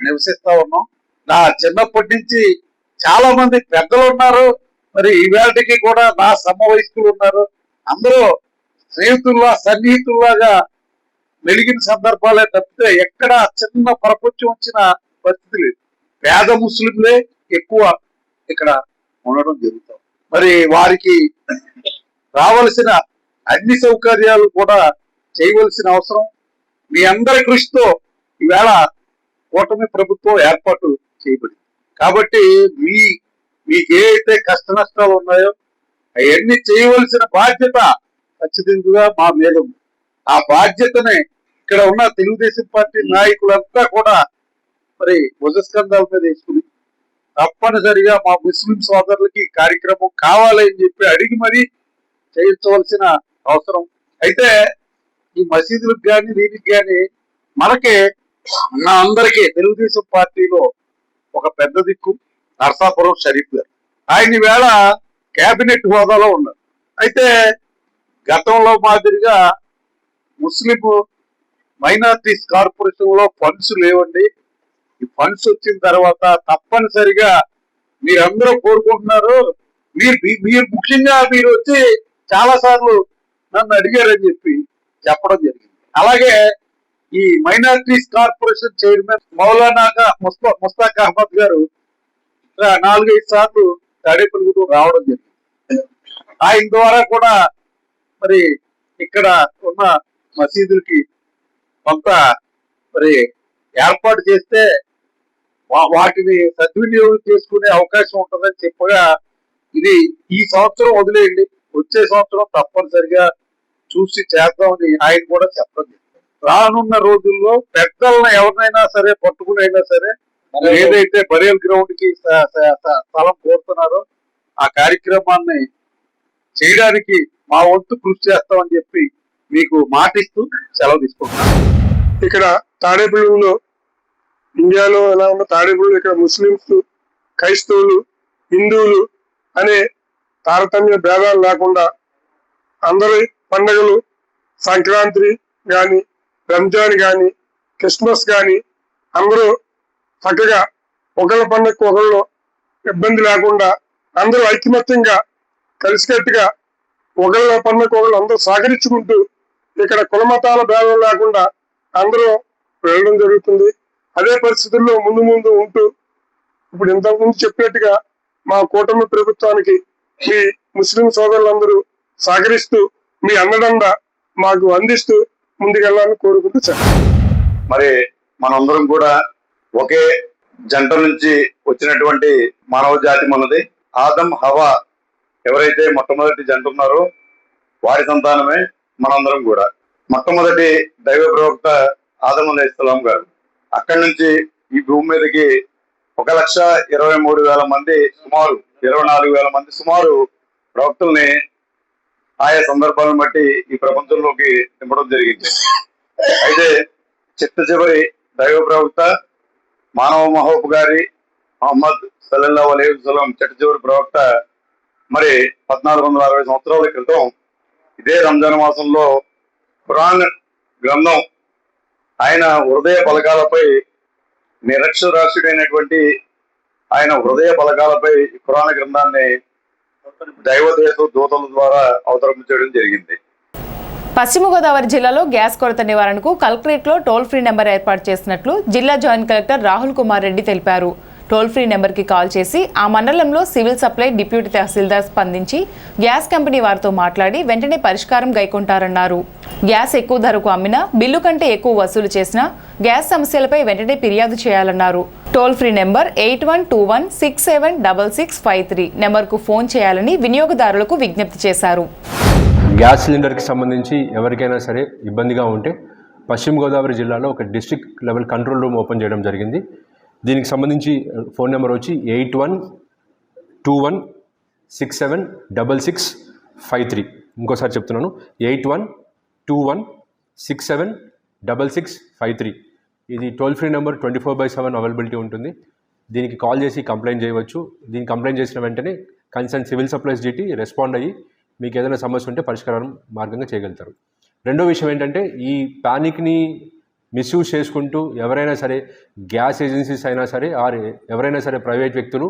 నివసిస్తా ఉన్నాం. నా చిన్నప్పటి నుంచి చాలా మంది పెద్దలు ఉన్నారు, మరి ఈవేళకి కూడా నా సమవయస్కులు ఉన్నారు. అందరూ స్నేహితుల్లా సన్నిహితుల్లాగా మెలిగిన సందర్భాలే తప్పితే ఎక్కడ చిన్న ప్రపంచం వచ్చిన పరిస్థితి లేదు. పేద ముస్లింలే ఎక్కువ ఇక్కడ ఉండడం జరుగుతాం. మరి వారికి రావలసిన అన్ని సౌకర్యాలు కూడా చేయవలసిన అవసరం మీ అందరి కృషితో ఈవేళ కూటమి ప్రభుత్వం ఏర్పాటు చేయబడింది. కాబట్టి మీకు ఏ అయితే కష్ట నష్టాలు ఉన్నాయో అవన్నీ చేయవలసిన బాధ్యత ఖచ్చితంగా మా మీద ఉంది. ఆ బాధ్యతని ఇక్కడ ఉన్న తెలుగుదేశం పార్టీ నాయకులంతా కూడా మరి భుజస్కంధాల మీద వేసుకుని తప్పనిసరిగా మా ముస్లిం సోదరులకి కార్యక్రమం కావాలని చెప్పి అడిగి మరీ చేయించవలసిన అవసరం. అయితే ఈ మసీదులకు కానీ దీనికి కానీ మనకి నా అందరికీ తెలుగుదేశం పార్టీలో ఒక పెద్ద దిక్కు నర్సాపురం షరీఫ్ గారు. ఆయన వేళ కేబినెట్ హోదాలో ఉన్నారు. అయితే గతంలో మాదిరిగా ముస్లిం మైనారిటీస్ కార్పొరేషన్ లో ఫండ్స్ లేవండి. ఈ ఫండ్స్ వచ్చిన తర్వాత తప్పనిసరిగా మీరందరూ కోరుకుంటున్నారు. మీరు ముఖ్యంగా మీరు వచ్చి చాలా సార్లు నన్ను అడిగారని చెప్పి చెప్పడం జరిగింది. అలాగే ఈ మైనారిటీస్ కార్పొరేషన్ చైర్మన్ మౌలానాగా ముస్తాక్ అహ్మద్ గారు 4-5 సార్లు తాడేపల్లిగూడెం రావడం జరిగింది. ఆయన ద్వారా కూడా మరి ఇక్కడ ఉన్న మసీదులకి కొంత మరి ఏర్పాటు చేస్తే వాటిని సద్వినియోగం చేసుకునే అవకాశం ఉంటుందని చెప్పగా ఇది ఈ సంవత్సరం వదిలేయండి, వచ్చే సంవత్సరం తప్పనిసరిగా చూసి చేద్దామని ఆయన కూడా చెప్పడం. రానున్న రోజుల్లో పెద్దలను ఎవరినైనా సరే పట్టుకునైనా సరే ఏదైతే బరియల్ గ్రౌండ్ కి స్థలం కోరుతున్నారో ఆ కార్యక్రమాన్ని చేయడానికి మా వంతు కృషి చేస్తామని చెప్పి మీకు మాటిస్తూ సెలవు తీసుకుంటున్నాను. ఇక్కడ తాడేపల్లిలో ఇండియాలో ఎలా ఉన్న తాడేపల్లి ఇక్కడ ముస్లింస్, క్రైస్తవులు, హిందువులు అనే తారతమ్య భేదాలు లేకుండా అందరి పండుగలు సంక్రాంతి కానీ, రంజాన్ కానీ, క్రిస్మస్ కానీ అందరూ చక్కగా ఒకళ్ళ పండుగకు ఒకళ్ళు ఇబ్బంది లేకుండా అందరూ ఐకమత్యంగా కలిసికట్టుగా ఒకళ్ళ పండుగకు ఒకళ్ళు అందరూ సహకరించుకుంటూ ఇక్కడ కులమతాల భేదం లేకుండా అందరూ వెళ్ళడం జరుగుతుంది. అదే పరిస్థితుల్లో ముందు ఉంటూ ఇప్పుడు ఇంతకుముందు చెప్పినట్టుగా మా కూటమి ప్రభుత్వానికి మీ ముస్లిం సోదరులందరూ సహకరిస్తూ మీ అండదండ మాకు అందిస్తూ ముందుకెళ్లాలని కోరుకుంటూ సార్. మరి మనందరం కూడా ఒకే జంట నుంచి వచ్చినటువంటి మానవ జాతి మనది. ఆదం హవా ఎవరైతే మొట్టమొదటి జంట ఉన్నారో వారి సంతానమే మనందరం కూడా. మొట్టమొదటి దైవ ప్రవక్త ఆదం అలైహిస్సలాం గారు. అక్కడి నుంచి ఈ భూమి మీదకి 1,23,000 మంది, సుమారు 24,000 మంది సుమారు ప్రవక్తల్ని ఆయా సందర్భాలను బట్టి ఈ ప్రపంచంలోకి నింపడం జరిగింది. అయితే చిట్ట చివరి దైవ ప్రవక్త మానవ మహోపకారి మహమ్మద్ సల్లల్లాహు అలైహి వసల్లం చిట్ట చివరి ప్రవక్త మరి 1460 సంవత్సరాల క్రితం ఇదే రంజాన్ మాసంలో ఖురాన్ గ్రంథం ఆయన హృదయ పలకాలపై నిరక్షరాస్యుడైనటువంటి ఆయన హృదయ పలకాలపై ఖురాన్ గ్రంథాన్ని దైవదేశ దూతల ద్వారా అవతరించడం జరిగింది. పశ్చిమ గోదావరి జిల్లాలో గ్యాస్ కొరత నివారణకు కలెక్టరేట్లో టోల్ ఫ్రీ నెంబర్ ఏర్పాటు చేసినట్లు జిల్లా జాయింట్ కలెక్టర్ రాహుల్ కుమార్ రెడ్డి తెలిపారు. టోల్ ఫ్రీ నెంబర్కి కాల్ చేసి ఆ మండలంలో సివిల్ సప్లై డిప్యూటీ తహసీల్దార్ స్పందించి గ్యాస్ కంపెనీ వారితో మాట్లాడి వెంటనే పరిష్కారం గైకొంటారన్నారు. గ్యాస్ ఎక్కువ ధరకు అమ్మినా, బిల్లు కంటే ఎక్కువ వసూలు చేసినా గ్యాస్ సమస్యలపై వెంటనే ఫిర్యాదు చేయాలన్నారు. టోల్ ఫ్రీ నెంబర్ 8121676653 నెంబర్కు ఫోన్ చేయాలని వినియోగదారులకు విజ్ఞప్తి చేశారు. గ్యాస్ సిలిండర్కి సంబంధించి ఎవరికైనా సరే ఇబ్బందిగా ఉంటే పశ్చిమ గోదావరి జిల్లాలో ఒక district level control room open చేయడం జరిగింది. దీనికి సంబంధించి ఫోన్ నెంబర్ వచ్చి 8121676653. ఇంకోసారి చెప్తున్నాను, 8121676653. ఇది టోల్ ఫ్రీ నెంబర్ 24/7 అవైలబిలిటీ ఉంటుంది. దీనికి కాల్ చేసి కంప్లైంట్ చేయవచ్చు. దీనికి కంప్లైంట్ చేసిన వెంటనే concern civil supplies GT respond అయ్యి మీకు ఏదైనా సమస్య ఉంటే పరిష్కారం మార్గంగా చేయగలుగుతారు. రెండో విషయం ఏంటంటే, ఈ ప్యానిక్ని మిస్యూజ్ చేసుకుంటూ ఎవరైనా సరే, గ్యాస్ ఏజెన్సీస్ అయినా సరే ఎవరైనా సరే ప్రైవేట్ వ్యక్తులు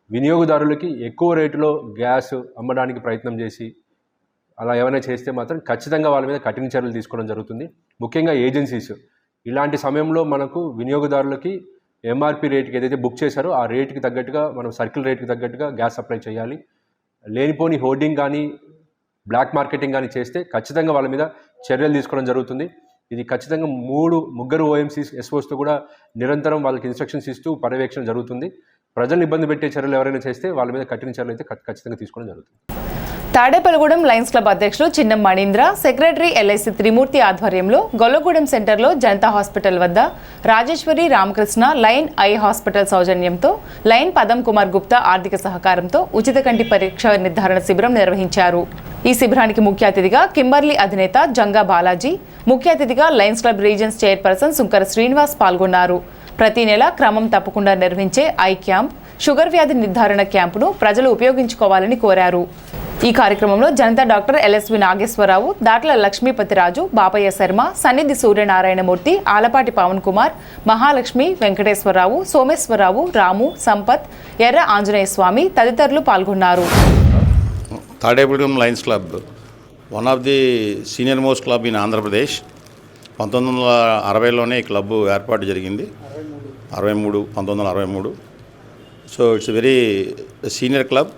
వినియోగదారులకి ఎక్కువ రేటులో గ్యాస్ అమ్మడానికి ప్రయత్నం చేసి అలా ఏమైనా చేస్తే మాత్రం ఖచ్చితంగా వాళ్ళ మీద కఠిన చర్యలు తీసుకోవడం జరుగుతుంది. ముఖ్యంగా ఏజెన్సీస్ ఇలాంటి సమయంలో మనకు వినియోగదారులకి ఎంఆర్పి రేటుకి ఏదైతే బుక్ చేశారో ఆ రేటుకి తగ్గట్టుగా మనం సర్కిల్ రేటుకి తగ్గట్టుగా గ్యాస్ సప్లై చేయాలి. లేనిపోని హోర్డింగ్ కానీ బ్లాక్ మార్కెటింగ్ కానీ చేస్తే ఖచ్చితంగా వాళ్ళ మీద చర్యలు తీసుకోవడం జరుగుతుంది. ఇది ఖచ్చితంగా ముగ్గురు ఓఎంసీ ఎస్ఓస్తో కూడా నిరంతరం వాళ్ళకి ఇన్స్ట్రక్షన్స్ ఇస్తూ పర్యవేక్షణ జరుగుతుంది. ప్రజలను ఇబ్బంది పెట్టే చర్యలు ఎవరైనా చేస్తే వాళ్ళ మీద కఠిన చర్యలు అయితే ఖచ్చితంగా తీసుకోవడం జరుగుతుంది. తాడేపల్లిగూడెం లయన్స్ క్లబ్ అధ్యక్షులు చిన్నం మణీంద్ర, సెక్రటరీ ఎల్ఐసి త్రిమూర్తి ఆధ్వర్యంలో గొల్లగూడెం సెంటర్లో జనతా హాస్పిటల్ వద్ద Rajeshwari Ramakrishna line eye hospital సౌజన్యంతో లైన్ పదం కుమార్ గుప్తా ఆర్థిక సహకారంతో ఉచిత కంటి పరీక్ష నిర్ధారణ శిబిరం నిర్వహించారు. ఈ శిబిరానికి ముఖ్య అతిథిగా కింబర్లీ అధినేత జంగా బాలాజీ, ముఖ్య అతిథిగా Lions club reasons chairperson Sunkara Srinivas పాల్గొన్నారు. ప్రతి నెల క్రమం తప్పకుండా నిర్వహించే ఐ క్యాంప్, షుగర్ వ్యాధి నిర్ధారణ క్యాంపును ప్రజలు ఉపయోగించుకోవాలని కోరారు. ఈ కార్యక్రమంలో జనతా డాక్టర్ ఎల్ఎస్వి నాగేశ్వరరావు, దాట్ల లక్ష్మీపతిరాజు, బాపయ్య శర్మ, సన్నిధి సూర్యనారాయణమూర్తి, ఆలపాటి పవన్ కుమార్, మహాలక్ష్మి, వెంకటేశ్వరరావు, సోమేశ్వరరావు, రాము, సంపత్, ఎర్ర ఆంజనేయ స్వామి తదితరులు పాల్గొన్నారు. Tadepalligudem lions club one of the senior most club in Andhra Pradesh. 1960లోనే ఈ క్లబ్ ఏర్పాటు జరిగింది. 1963. So it's very senior club.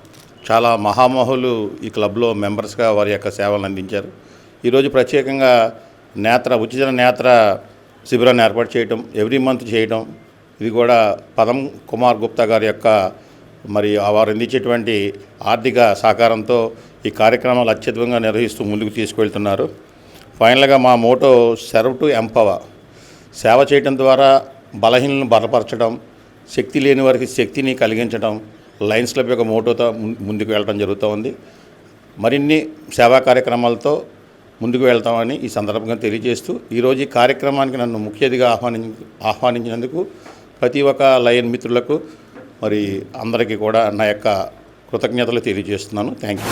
చాలా మహామహులు ఈ క్లబ్లో మెంబర్స్గా వారి యొక్క సేవలను అందించారు. ఈరోజు ప్రత్యేకంగా ఉచిత నేత్ర శిబిరాన్ని ఏర్పాటు చేయటం, ఎవ్రీ మంత్ చేయటం, ఇది కూడా పదం కుమార్ గుప్తా గారి యొక్క మరి వారు అందించేటువంటి ఆర్థిక సహకారంతో ఈ కార్యక్రమాలు అత్యద్భుతంగా నిర్వహిస్తూ ముందుకు తీసుకువెళ్తున్నారు. ఫైనల్గా మా మోటో సర్వ్ టు ఎంపవర్, సేవ చేయడం ద్వారా బలహీనలను బలపరచడం, శక్తి లేని వారికి శక్తిని కలిగించడం లయన్స్ క్లబ్ యొక్క మోటోతో ముందుకు వెళ్ళడం జరుగుతూ ఉంది. మరిన్ని సేవా కార్యక్రమాలతో ముందుకు వెళ్తామని ఈ సందర్భంగా తెలియజేస్తూ ఈరోజు ఈ కార్యక్రమానికి నన్ను ముఖ్య అతిథిగా ఆహ్వానించినందుకు ప్రతి ఒక్క లయన్ మిత్రులకు మరి అందరికీ కూడా నా యొక్క కృతజ్ఞతలు తెలియజేస్తున్నాను. Thank you.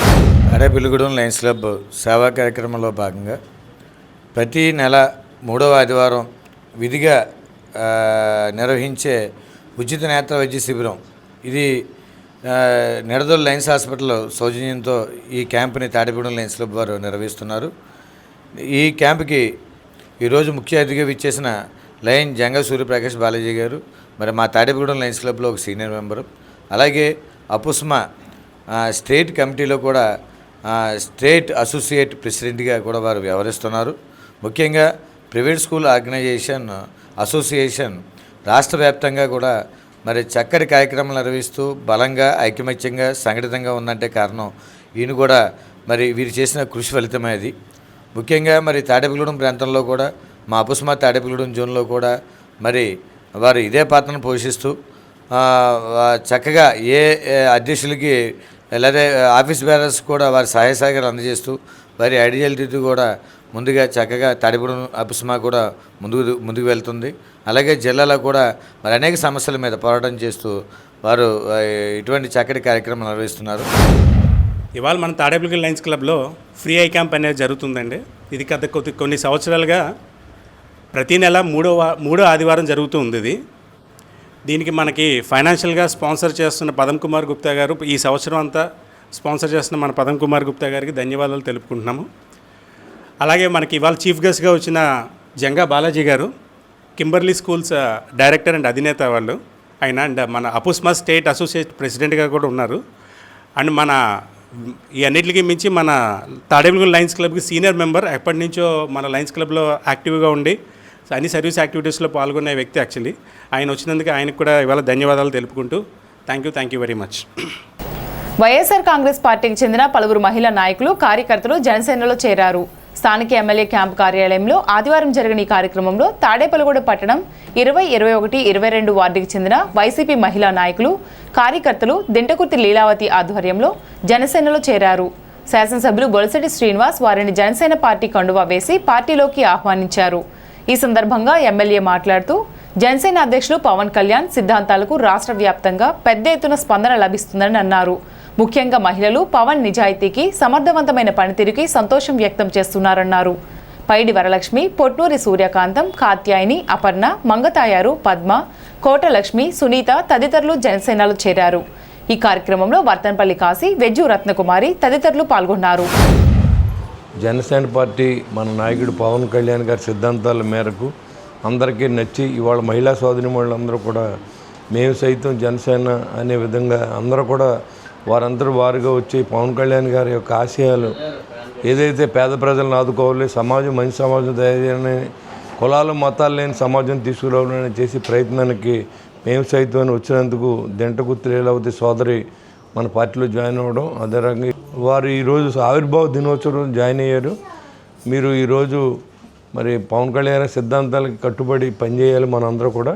Tadepalligudem lions club సేవా కార్యక్రమంలో భాగంగా ప్రతి నెల 3వ ఆదివారం విధిగా నిర్వహించే ఉచిత నేత్ర వైద్య శిబిరం, ఇది నిడదోలు లయన్స్ హాస్పిటల్ సౌజన్యంతో ఈ క్యాంప్ని తాడేపల్లిగూడెం లయన్స్ క్లబ్ వారు నిర్వహిస్తున్నారు. ఈ క్యాంప్కి ఈరోజు ముఖ్య అతిథిగా విచ్చేసిన లయన్ జంగా సూర్యప్రకాష్ బాలాజీ గారు, మరి మా తాడేపల్లిగూడెం లయన్స్ క్లబ్లో ఒక సీనియర్ మెంబరు, అలాగే అపుస్మా స్టేట్ కమిటీలో కూడా స్టేట్ అసోసియేట్ ప్రెసిడెంట్గా కూడా వారు వ్యవహరిస్తున్నారు. ముఖ్యంగా ప్రైవేట్ స్కూల్ ఆర్గనైజేషన్ అసోసియేషన్ రాష్ట్ర వ్యాప్తంగా కూడా మరి చక్కటి కార్యక్రమాలు నిర్వహిస్తూ బలంగా ఐకమత్యంగా సంఘటితంగా ఉందంటే కారణం ఈయన కూడా మరి వీరు చేసిన కృషి ఫలితమే అది. ముఖ్యంగా మరి తాడేపల్లిగూడెం ప్రాంతంలో కూడా మా అపుస్మా తాడేపల్లిగూడెం జోన్లో కూడా మరి వారు ఇదే పాత్రను పోషిస్తూ చక్కగా ఏ అధ్యక్షులకి లేదా ఆఫీస్ బేరర్స్ కూడా వారి సహాయ సహకారాలు అందజేస్తూ వారి ఐడియాలిటీ కూడా ముందుగా చక్కగా తాడేపల్లిగూడెం అపుస్మా కూడా ముందుకు వెళ్తుంది. అలాగే జిల్లాలో కూడా మరి అనేక సమస్యల మీద పోరాటం చేస్తూ వారు ఇటువంటి చక్కటి కార్యక్రమం నిర్వహిస్తున్నారు. ఇవాళ మన తాడేపల్లిగూడెం లయన్స్ క్లబ్లో ఫ్రీ ఐ క్యాంప్ అనేది జరుగుతుందండి. ఇది కొన్ని సంవత్సరాలుగా ప్రతి నెల మూడో ఆదివారం జరుగుతూ ఉంది. ఇది దీనికి మనకి ఫైనాన్షియల్గా స్పాన్సర్ చేస్తున్న పదం కుమార్ గుప్తా గారు, ఈ సంవత్సరం అంతా స్పాన్సర్ చేస్తున్న మన పదం కుమార్ గుప్తా గారికి ధన్యవాదాలు తెలుపుకుంటున్నాము. అలాగే మనకి ఇవాళ చీఫ్ గెస్ట్గా వచ్చిన జంగా బాలాజీ గారు, కింబర్లీ స్కూల్స్ డైరెక్టర్ అండ్ అధినేత వాళ్ళు ఆయన, అండ్ మన అపుస్మా స్టేట్ అసోసియేట్ ప్రెసిడెంట్గా కూడా ఉన్నారు. అండ్ మన ఈ అన్నిటికీ మించి మన తాడేపల్లిగూడెం లయన్స్ క్లబ్కి సీనియర్ మెంబర్, ఎప్పటి నుంచో మన లయన్స్ క్లబ్లో యాక్టివ్గా ఉండి అన్ని సర్వీస్ యాక్టివిటీస్లో పాల్గొనే వ్యక్తి. యాక్చువల్లీ ఆయన వచ్చినందుకు ఆయనకు కూడా ఇవాళ ధన్యవాదాలు తెలుపుకుంటూ thank you very much. YSR Congress పార్టీకి చెందిన పలువురు మహిళా నాయకులు కార్యకర్తలు జనసేనలో చేరారు. స్థానిక ఎమ్మెల్యే క్యాంపు కార్యాలయంలో ఆదివారం జరిగిన ఈ కార్యక్రమంలో తాడేపల్లిగూడెం పట్టణం 20, 21, 22 వార్డుకి చెందిన వైసీపీ మహిళా నాయకులు కార్యకర్తలు దింటకుర్తి లీలావతి ఆధ్వర్యంలో జనసేనలో చేరారు. శాసనసభ్యులు బొలిశెట్టి శ్రీనివాస్ వారిని జనసేన పార్టీ కండువా వేసి పార్టీలోకి ఆహ్వానించారు. ఈ సందర్భంగా ఎమ్మెల్యే మాట్లాడుతూ జనసేన అధ్యక్షులు పవన్ కళ్యాణ్ సిద్ధాంతాలకు రాష్ట్ర వ్యాప్తంగా పెద్ద ఎత్తున స్పందన లభిస్తుందని అన్నారు. ముఖ్యంగా మహిళలు పవన్ నిజాయితీకి, సమర్థవంతమైన పనితీరుకి సంతోషం వ్యక్తం చేస్తున్నారన్నారు. పైడి వరలక్ష్మి, పొట్నూరి సూర్యకాంతం, కాత్యాయని, అపర్ణ, మంగతాయారు, పద్మ, కోటలక్ష్మి, సునీత తదితరులు జనసేనలో చేరారు. ఈ కార్యక్రమంలో వర్తన్పల్లి కాశీ, వెజ్జు రత్నకుమారి తదితరులు పాల్గొన్నారు. జనసేన పార్టీ మన నాయకుడు పవన్ కళ్యాణ్ గారి సిద్ధాంతాల మేరకు అందరికీ నచ్చి ఇవాళ మహిళా సోదరీమణులందరూ కూడా మేము సైతం జనసేన అనే విధంగా అందరూ కూడా వారందరూ వారుగా వచ్చి పవన్ కళ్యాణ్ గారి యొక్క ఆశయాలు ఏదైతే పేద ప్రజలను ఆదుకోవాలి, సమాజం మంచి సమాజం తయారు చేయాలని, కులాలు మతాలు లేని సమాజం తీసుకురావాలని చేసే ప్రయత్నానికి మేము సైతం వచ్చినందుకు దింటకుర్తి లీలావతి సోదరి మన పార్టీలో జాయిన్ అవ్వడం, అదే రకంగా వారు ఈరోజు ఆవిర్భావ దినోత్సవం జాయిన్ అయ్యారు. మీరు ఈరోజు మరి పవన్ కళ్యాణ్ సిద్ధాంతాలకి కట్టుబడి పనిచేయాలి. మనందరూ కూడా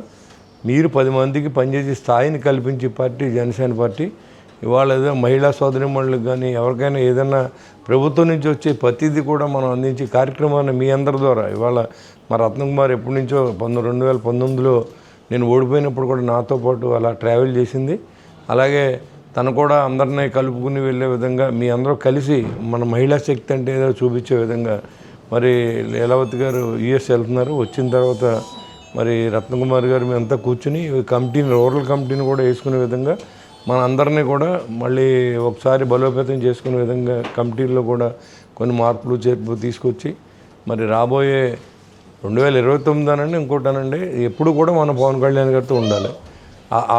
మీరు 10 మందికి పనిచేసే స్థాయిని కల్పించే పార్టీ జనసేన పార్టీ. ఇవాళ ఏదో మహిళా సోదరీమణులకు కానీ ఎవరికైనా ఏదైనా ప్రభుత్వం నుంచి వచ్చే ప్రతిదీ కూడా మనం అందించే కార్యక్రమాన్ని మీ అందరి ద్వారా ఇవాళ మా రత్నకుమార్ ఎప్పటి నుంచో 2019లో నేను ఓడిపోయినప్పుడు కూడా నాతో పాటు అలా ట్రావెల్ చేసింది. అలాగే తను కూడా అందరినీ కలుపుకుని వెళ్ళే విధంగా మీ అందరూ కలిసి మన మహిళా శక్తి అంటే ఏదో చూపించే విధంగా మరి లీలావతి గారు యుఎస్ వెళ్తున్నారు. వచ్చిన తర్వాత మరి రత్నకుమార్ గారు మేమంతా కూర్చుని కమిటీని, రూరల్ కమిటీని కూడా వేసుకునే విధంగా మన అందరినీ కూడా మళ్ళీ ఒకసారి బలోపేతం చేసుకునే విధంగా కమిటీల్లో కూడా కొన్ని మార్పులు చేర్పులు తీసుకొచ్చి మరి రాబోయే 2029 అనండి ఇంకోటనండి ఎప్పుడు కూడా మన పవన్ కళ్యాణ్ గారితో ఉండాలి.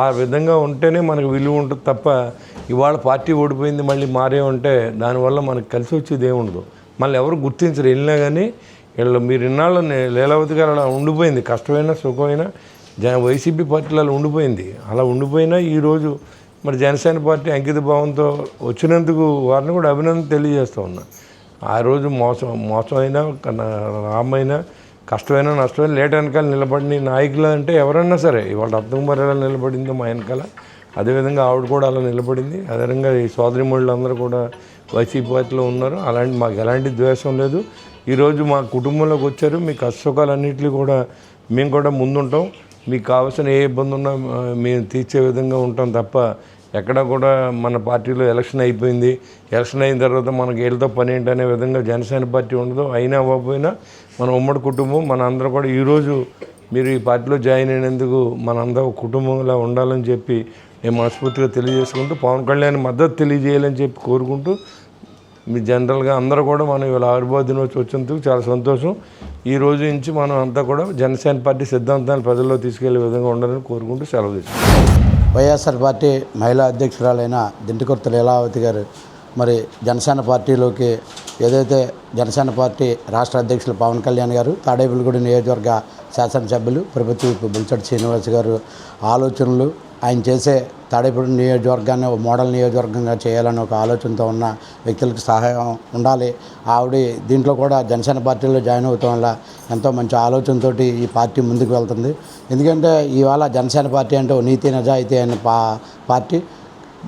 ఆ విధంగా ఉంటేనే మనకు విలువ ఉంటుంది తప్ప ఇవాళ పార్టీ ఓడిపోయింది మళ్ళీ మారే ఉంటే దానివల్ల మనకు కలిసి వచ్చేది ఏముండదు. మళ్ళీ ఎవరు గుర్తించరు. వెళ్ళినా కానీ వీళ్ళు మీరు ఇన్నాళ్ళు లీలావతి గారు అలా ఉండిపోయింది. కష్టమైనా సుఖమైనా వైసీపీ పార్టీలో అలా ఉండిపోయింది. అలా ఉండిపోయినా ఈరోజు మరి జనసేన పార్టీ అంకిత భావంతో వచ్చినందుకు వారిని కూడా అభినందన తెలియజేస్తూ ఉన్నా. ఆ రోజు మోసం అయినా రామైనా కష్టమైనా నష్టమైనా లేట్ వెనకాల నిలబడిన నాయకులు అంటే ఎవరన్నా సరే ఇవాళ రత్నకుమారి ఎలా నిలబడిందో మా వెనకాల అదేవిధంగా ఆవిడ కూడా అలా నిలబడింది. అదేవిధంగా ఈ సోదరీమణులందరూ కూడా వైసీపీ పార్టీలో ఉన్నారు. అలాంటి మాకు ఎలాంటి ద్వేషం లేదు. ఈరోజు మా కుటుంబంలోకి వచ్చారు. మీ కష్టసుఖాలన్నింటినీ కూడా మేము కూడా ముందుంటాం. మీకు కావాల్సిన ఏ ఇబ్బంది ఉన్నా మేము తీర్చే విధంగా ఉంటాం తప్ప ఎక్కడ కూడా మన పార్టీలో ఎలక్షన్ అయిపోయింది, ఎలక్షన్ అయిన తర్వాత మనకి వీళ్ళతో పని ఏంటనే విధంగా జనసేన పార్టీ ఉండదు. అయినా అవ్వకపోయినా మన ఉమ్మడి కుటుంబం మన అందరూ కూడా ఈరోజు మీరు ఈ పార్టీలో జాయిన్ అయినందుకు మనందరూ కుటుంబంలా ఉండాలని చెప్పి నేను మనస్ఫూర్తిగా తెలియజేసుకుంటూ పవన్ కళ్యాణ్ మద్దతు తెలియజేయాలని చెప్పి కోరుకుంటూ మీ జనరల్గా అందరూ కూడా మనం ఇవాళ ఆవిర్భావ దినోత్సవం వచ్చినందుకు చాలా సంతోషం. ఈ రోజు నుంచి మనం అంతా కూడా జనసేన పార్టీ సిద్ధాంతాన్ని ప్రజల్లో తీసుకెళ్లే విధంగా ఉండాలని కోరుకుంటూ సెలవు తీసుకుంటాం. వైఎస్ఆర్ పార్టీ మహిళా అధ్యక్షురాలైన దింటికుర్తి లీలావతి గారు మరి జనసేన పార్టీలోకి ఏదైతే జనసేన పార్టీ రాష్ట్ర అధ్యక్షులు పవన్ కళ్యాణ్ గారు, తాడేపల్లిగూడెం నియోజకవర్గ శాసనసభ్యులు ప్రభుత్వ బొలిశెట్టి శ్రీనివాస్ గారు ఆలోచనలు, ఆయన చేసే తాడేపల్లి నియోజకవర్గాన్ని ఒక మోడల్ నియోజకవర్గంగా చేయాలని ఒక ఆలోచనతో ఉన్న వ్యక్తులకు సహాయం ఉండాలి. ఆవిడ దీంట్లో కూడా జనసేన పార్టీలో జాయిన్ అవటం వల్ల ఎంతో మంచి ఆలోచనతో ఈ పార్టీ ముందుకు వెళ్తుంది. ఎందుకంటే ఇవాళ జనసేన పార్టీ అంటే నీతి నిజాయితీ అయిన పార్టీ.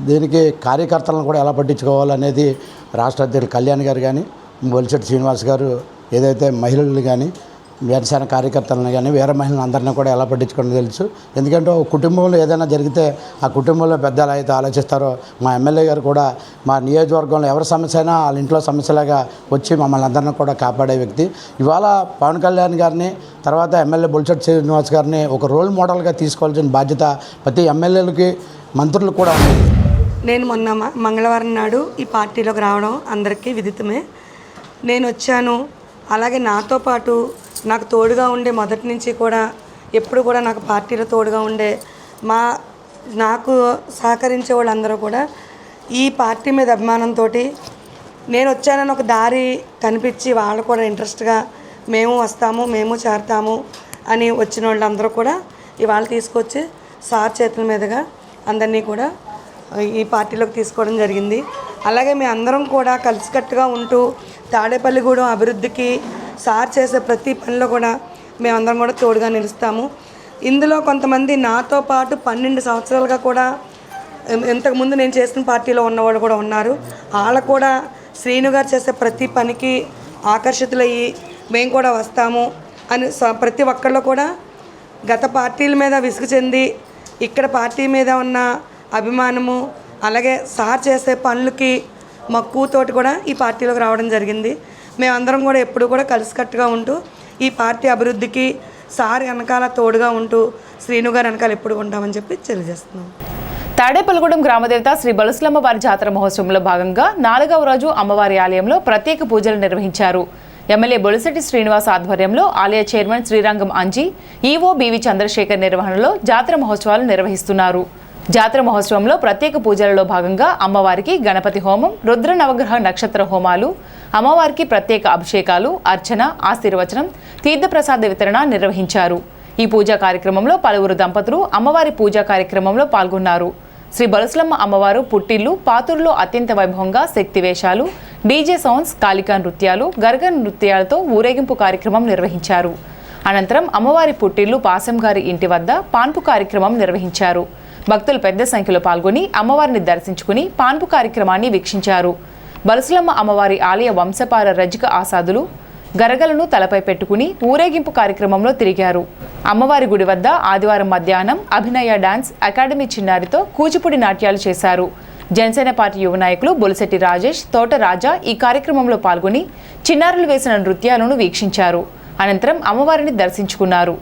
దీనికి కార్యకర్తలను కూడా ఎలా పట్టించుకోవాలనేది రాష్ట్ర అధ్యక్షులు కళ్యాణ్ గారు కానీ, బొలిశెట్టి శ్రీనివాస్ గారు ఏదైతే మహిళలు కానీ, జనసేన కార్యకర్తలను కానీ, వేరే మహిళలను అందరినీ కూడా ఎలా పట్టించుకోవడం తెలుసు. ఎందుకంటే ఒక కుటుంబంలో ఏదైనా జరిగితే ఆ కుటుంబంలో పెద్దలు అయితే ఆలోచిస్తారో, మా ఎమ్మెల్యే గారు కూడా మా నియోజకవర్గంలో ఎవరి సమస్య అయినా వాళ్ళ ఇంట్లో సమస్యలాగా వచ్చి మమ్మల్ని అందరినీ కూడా కాపాడే వ్యక్తి. ఇవాళ పవన్ కళ్యాణ్ గారిని, తర్వాత ఎమ్మెల్యే బొలిశెట్టి శ్రీనివాస్ గారిని ఒక రోల్ మోడల్గా తీసుకోవాల్సిన బాధ్యత ప్రతి ఎమ్మెల్యేలకి, మంత్రులకు కూడా ఉంది. నేను మొన్న మంగళవారం నాడు ఈ పార్టీలోకి రావడం అందరికీ విదితమే. నేను వచ్చాను. అలాగే నాతో పాటు నాకు తోడుగా ఉండే మొదటి నుంచి కూడా ఎప్పుడు కూడా నాకు పార్టీలో తోడుగా ఉండే నాకు సహకరించే వాళ్ళందరూ కూడా ఈ పార్టీ మీద అభిమానంతో నేను వచ్చానని ఒక దారి కనిపించి వాళ్ళు కూడా ఇంట్రెస్ట్గా మేము వస్తాము, మేము చేరతాము అని వచ్చిన వాళ్ళందరూ కూడా ఇవాళ తీసుకొచ్చి సార్ చేతుల మీదుగా అందరినీ కూడా ఈ పార్టీలోకి తీసుకోవడం జరిగింది. అలాగే మీ అందరం కూడా కలిసికట్టుగా ఉంటూ తాడేపల్లిగూడెం అభివృద్ధికి సార్ చేసే ప్రతి పనిలో కూడా మేమందరం కూడా తోడుగా నిలుస్తాము. ఇందులో కొంతమంది నాతో పాటు 12 సంవత్సరాలుగా కూడా ఇంతకుముందు నేను చేసిన పార్టీలో ఉన్నవాళ్ళు కూడా ఉన్నారు. వాళ్ళు కూడా శ్రీను గారు చేసే ప్రతి పనికి ఆకర్షితులయ్యి మేము కూడా వస్తాము అని ప్రతి ఒక్కళ్ళు కూడా గత పార్టీల మీద విసుగు చెంది ఇక్కడ పార్టీ మీద ఉన్న అభిమానము, అలాగే సార్ చేసే పనులకి మక్కువతోటి కూడా ఈ పార్టీలోకి రావడం జరిగింది. మేమందరం కూడా ఎప్పుడు కూడా కలిసికట్టుగా ఉంటూ ఈ పార్టీ అభివృద్ధికి సార్ వెనకాల తోడుగా ఉంటూ శ్రీను గారు వెనకాల ఎప్పుడు ఉంటామని చెప్పి తెలియజేస్తున్నాం. తాడేపల్లిగూడెం గ్రామదేవత శ్రీ బలుసులమ్మ వారి జాతర మహోత్సవంలో భాగంగా 4వ రోజు అమ్మవారి ఆలయంలో ప్రత్యేక పూజలు నిర్వహించారు. ఎమ్మెల్యే బొలిశెట్టి శ్రీనివాస్ ఆధ్వర్యంలో ఆలయ chairman Srirangam Anji, EO BV Chandrasekhar నిర్వహణలో జాతర మహోత్సవాలు నిర్వహిస్తున్నారు. జాతర మహోత్సవంలో ప్రత్యేక పూజలలో భాగంగా అమ్మవారికి గణపతి హోమం, రుద్ర నవగ్రహ నక్షత్ర హోమాలు, అమ్మవారికి ప్రత్యేక అభిషేకాలు, అర్చన, ఆశీర్వచనం, తీర్థప్రసాద వితరణ నిర్వహించారు. ఈ పూజా కార్యక్రమంలో పలువురు దంపతులు అమ్మవారి పూజా కార్యక్రమంలో పాల్గొన్నారు. శ్రీ బలుసులమ్మ అమ్మవారు పుట్టిల్లు పాతూరులో అత్యంత వైభవంగా శక్తి వేషాలు, డీజే సౌండ్స్, కాళికా నృత్యాలు, గర్గ నృత్యాలతో ఊరేగింపు కార్యక్రమం నిర్వహించారు. అనంతరం అమ్మవారి పుట్టిల్లు పాసం గారి ఇంటి వద్ద పాన్పు కార్యక్రమం నిర్వహించారు. భక్తులు పెద్ద సంఖ్యలో పాల్గొని అమ్మవారిని దర్శించుకుని పాన్పు కార్యక్రమాన్ని వీక్షించారు. బలుసులమ్మ అమ్మవారి ఆలయ వంశపార రజిక ఆసాదులు గరగలను తలపై పెట్టుకుని ఊరేగింపు కార్యక్రమంలో తిరిగారు. అమ్మవారి గుడి వద్ద ఆదివారం మధ్యాహ్నం అభినయ డాన్స్ అకాడమీ చిన్నారితో కూచిపూడి నాట్యాలు చేశారు. జనసేన పార్టీ యువ నాయకులు బొలిశెట్టి రాజేష్, తోట రాజా ఈ కార్యక్రమంలో పాల్గొని చిన్నారులు వేసిన నృత్యాలను వీక్షించారు. అనంతరం అమ్మవారిని దర్శించుకున్నారు.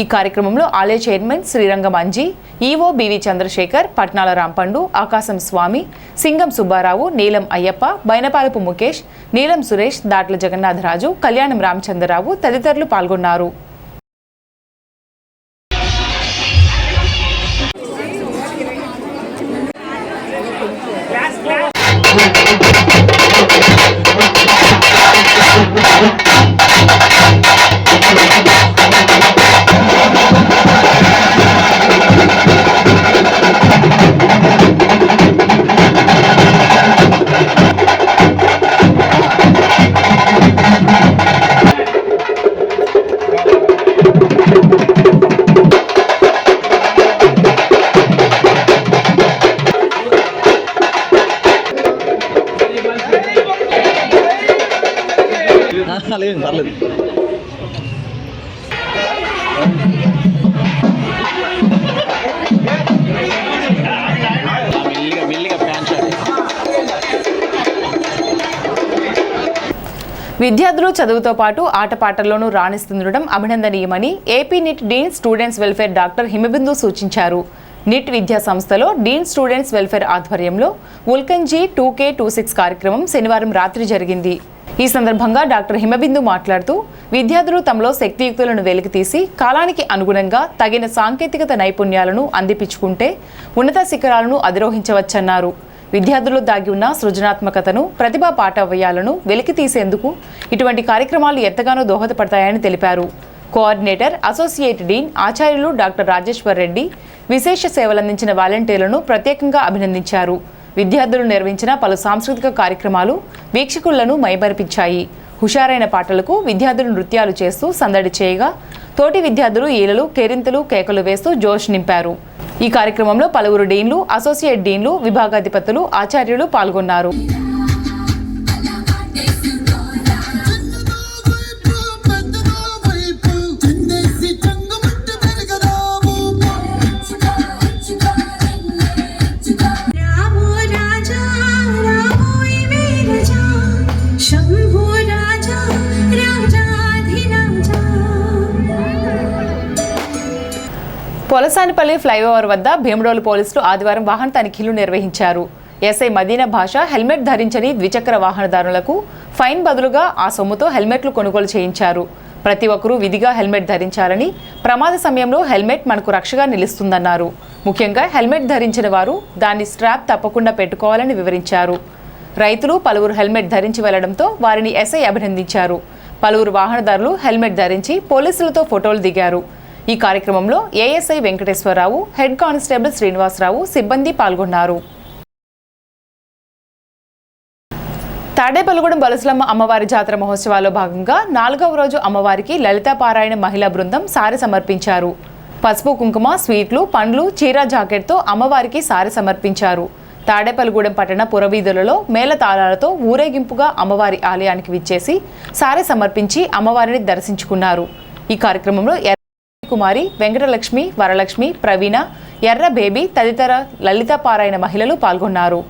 ఈ కార్యక్రమంలో ఆలయ chairman Srirangam Anji, EO BV Chandrasekhar, Patnala Rampandu, Akasam Swamy, Singam Subbarao, నీలం అయ్యప్ప, బైనపాలపు ముఖేష్, నీలం సురేష్, దాట్ల జగన్నాథరాజు, కళ్యాణం రామచంద్రరావు తదితరులు పాల్గొన్నారు. విద్యార్థులు చదువుతో పాటు ఆటపాటల్లోనూ రాణిస్తుండడం అభినందనీయమని AP NIT dean students welfare doctor Himabindu సూచించారు. నిట్ విద్యా సంస్థలో డీన్ స్టూడెంట్స్ వెల్ఫేర్ ఆధ్వర్యంలో ఉల్కంజీ 2K26 కార్యక్రమం శనివారం రాత్రి జరిగింది. ఈ సందర్భంగా డాక్టర్ హిమబిందు మాట్లాడుతూ విద్యార్థులు తమలో శక్తియుక్తులను వెలికితీసి కాలానికి అనుగుణంగా తగిన సాంకేతికత నైపుణ్యాలను అందిపించుకుంటే ఉన్నత శిఖరాలను అధిరోహించవచ్చన్నారు. విద్యార్థులు దాగి ఉన్న సృజనాత్మకతను, ప్రతిభా పాఠవ్యాలను వెలికితీసేందుకు ఇటువంటి కార్యక్రమాలు ఎంతగానో దోహదపడతాయని తెలిపారు. కోఆర్డినేటర్, అసోసియేట్ డీన్ ఆచార్యులు డాక్టర్ రాజేశ్వర్ రెడ్డి విశేష సేవలందించిన వాలంటీర్లను ప్రత్యేకంగా అభినందించారు. విద్యార్థులు నిర్వహించిన పలు సాంస్కృతిక కార్యక్రమాలు వీక్షకులను మైమరిపించాయి. హుషారైన పాటలకు విద్యార్థులు నృత్యాలు చేస్తూ సందడి చేయగా తోటి విద్యార్థులు ఈలలు, కేరింతలు, కేకలు వేస్తూ జోష్ నింపారు. ఈ కార్యక్రమంలో పలువురు డీన్లు, అసోసియేట్ డీన్లు, విభాగాధిపతులు, ఆచార్యులు పాల్గొన్నారు. పొలసానిపల్లి ఫ్లైఓవర్ వద్ద భీమడోలు పోలీసులు ఆదివారం వాహన తనిఖీలు నిర్వహించారు. ఎస్ఐ మదీనా భాష హెల్మెట్ ధరించని ద్విచక్ర వాహనదారులకు ఫైన్ బదులుగా ఆ సొమ్ముతో హెల్మెట్లు కొనుగోలు చేయించారు. ప్రతి ఒక్కరూ విధిగా హెల్మెట్ ధరించాలని, ప్రమాద సమయంలో హెల్మెట్ మనకు రక్షగా నిలుస్తుందన్నారు. ముఖ్యంగా హెల్మెట్ ధరించిన వారు దాని స్ట్రాప్ తప్పకుండా పెట్టుకోవాలని వివరించారు. రైతులు పలువురు హెల్మెట్ ధరించి వెళ్లడంతో వారిని ఎస్ఐ అభినందించారు. పలువురు వాహనదారులు హెల్మెట్ ధరించి పోలీసులతో ఫోటోలు దిగారు. ఈ కార్యక్రమంలో ASI Venkateswararao, head constable Srinivasarao, సిబ్బంది పాల్గొన్నారు. తాడేపల్లిగూడెం బలసులమ్మ అమ్మవారి జాతర మహోత్సవాల్లో భాగంగా 4వ రోజు అమ్మవారికి లలితా పారాయణ మహిళా బృందం సారె సమర్పించారు. పసుపు, కుంకుమ, స్వీట్లు, పండ్లు, చీర, జాకెట్తో అమ్మవారికి సారె సమర్పించారు. తాడేపల్లిగూడెం పట్టణ పురవీధులలో మేళతాళాలతో ఊరేగింపుగా అమ్మవారి ఆలయానికి విచ్చేసి సారె సమర్పించి అమ్మవారిని దర్శించుకున్నారు. ఈ కార్యక్రమంలో కుమారి, వెంకటలక్ష్మి, వరలక్ష్మి, ప్రవీణ, ఎర్ర బేబీ తదితర లలిత పారాయణ మహిళలు పాల్గొన్నారు.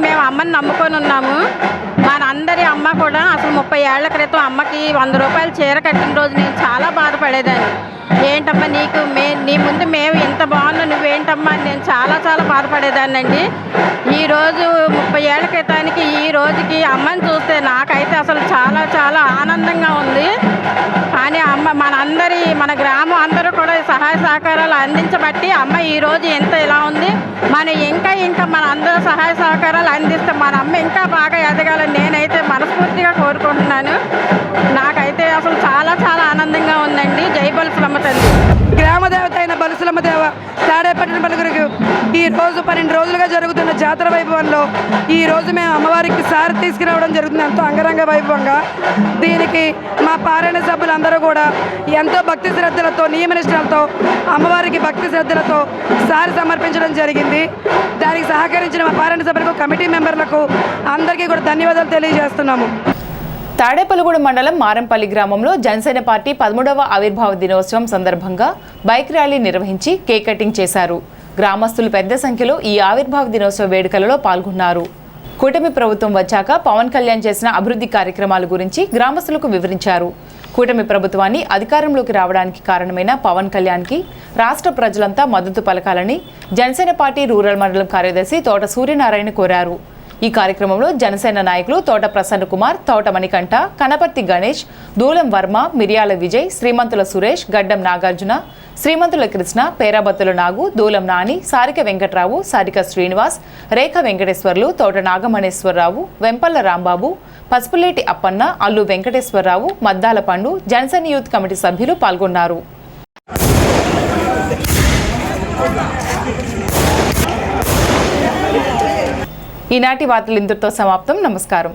మేము అమ్మని నమ్ముకొని ఉన్నాము. మనందరి అమ్మ కూడా అసలు 30 ఏళ్ల క్రితం అమ్మకి 100 రూపాయలు చీర కట్టిన రోజు నేను చాలా బాధపడేదాన్ని. ఏంటమ్మా నీ ముందు మేము ఇంత బాగున్నా నువ్వేంటమ్మా అని నేను చాలా బాధపడేదాన్ని అండి. ఈరోజు 30 ఏళ్ల క్రితానికి ఈ రోజుకి అమ్మని చూస్తే నాకైతే అసలు చాలా ఆనందంగా ఉంది. కానీ అమ్మ మన గ్రామం అందరూ కూడా సహాయ సహకారాలు అందించబట్టి అమ్మ ఈరోజు ఎంత ఇలా ఉంది. మనం ఇంకా మన అందరూ సహాయ సహకారాలు అందిస్తే మన అమ్మ ఇంకా బాగా ఎదగాలని నేనైతే మనస్ఫూర్తిగా కోరుకుంటున్నాను. నాకైతే అసలు చాలా ఆనందంగా ఉందండి. జై బలుసులమ్మ తల్లి. గ్రామ దేవత అయిన బలుసులమ్మ దేవ తాడేపల్లి పలుగురికి ఈరోజు 12 రోజులుగా జరుగుతున్న జాతర వైభవంలో ఈరోజు మేము అమ్మవారికి సారి తీసుకురావడం జరుగుతుంది ఎంతో అంగరంగ వైభవంగా. దీనికి మా పారాయణ సభ్యులందరూ కూడా ఎంతో భక్తి శ్రద్ధలతో, నియమనిష్టలతో అమ్మవారికి భక్తి శ్రద్ధలతో సారి సమర్పించడం జరిగింది. దానికి సహకరించిన మా పారాయణ సభ్యులకు, కమిటీ మెంబర్లకు అందరికీ కూడా ధన్యవాదాలు తెలియజేస్తున్నాము. తాడేపల్లిగూడెం మండలం మారంపల్లి గ్రామంలో జనసేన పార్టీ 13వ ఆవిర్భావ దినోత్సవం సందర్భంగా బైక్ ర్యాలీ నిర్వహించి కేక్ కటింగ్ చేశారు. గ్రామస్తులు పెద్ద సంఖ్యలో ఈ ఆవిర్భావ దినోత్సవ వేడుకలలో పాల్గొన్నారు. కూటమి ప్రభుత్వం వచ్చాక పవన్ కళ్యాణ్ చేసిన అభివృద్ధి కార్యక్రమాల గురించి గ్రామస్తులకు వివరించారు. కూటమి ప్రభుత్వాన్ని అధికారంలోకి రావడానికి కారణమైన పవన్ కళ్యాణ్కి రాష్ట్ర ప్రజలంతా మద్దతు పలకాలని జనసేన పార్టీ రూరల్ మండలం కార్యదర్శి తోట సూర్యనారాయణ కోరారు. ఈ కార్యక్రమంలో జనసేన నాయకులు తోట ప్రసన్న కుమార్, తోట మణికంఠ, కనపర్తి గణేష్, దూలం వర్మ, మిరియాల విజయ్, శ్రీమంతుల సురేష్, గడ్డం నాగార్జున, శ్రీమంతుల కృష్ణ, పేరాబత్తుల నాగు, దూలం నాని, సారిక వెంకట్రావు, సారిక శ్రీనివాస్, రేఖ వెంకటేశ్వర్లు, తోట నాగమణేశ్వరరావు, వెంపల్ల రాంబాబు, పసుపులేటి అప్పన్న, అల్లు వెంకటేశ్వరరావు, మద్దాల పండు, జనసేన యూత్ కమిటీ సభ్యులు పాల్గొన్నారు. ఈనాటి వార్తలు ఇంతటితో సమాప్తం. నమస్కారం.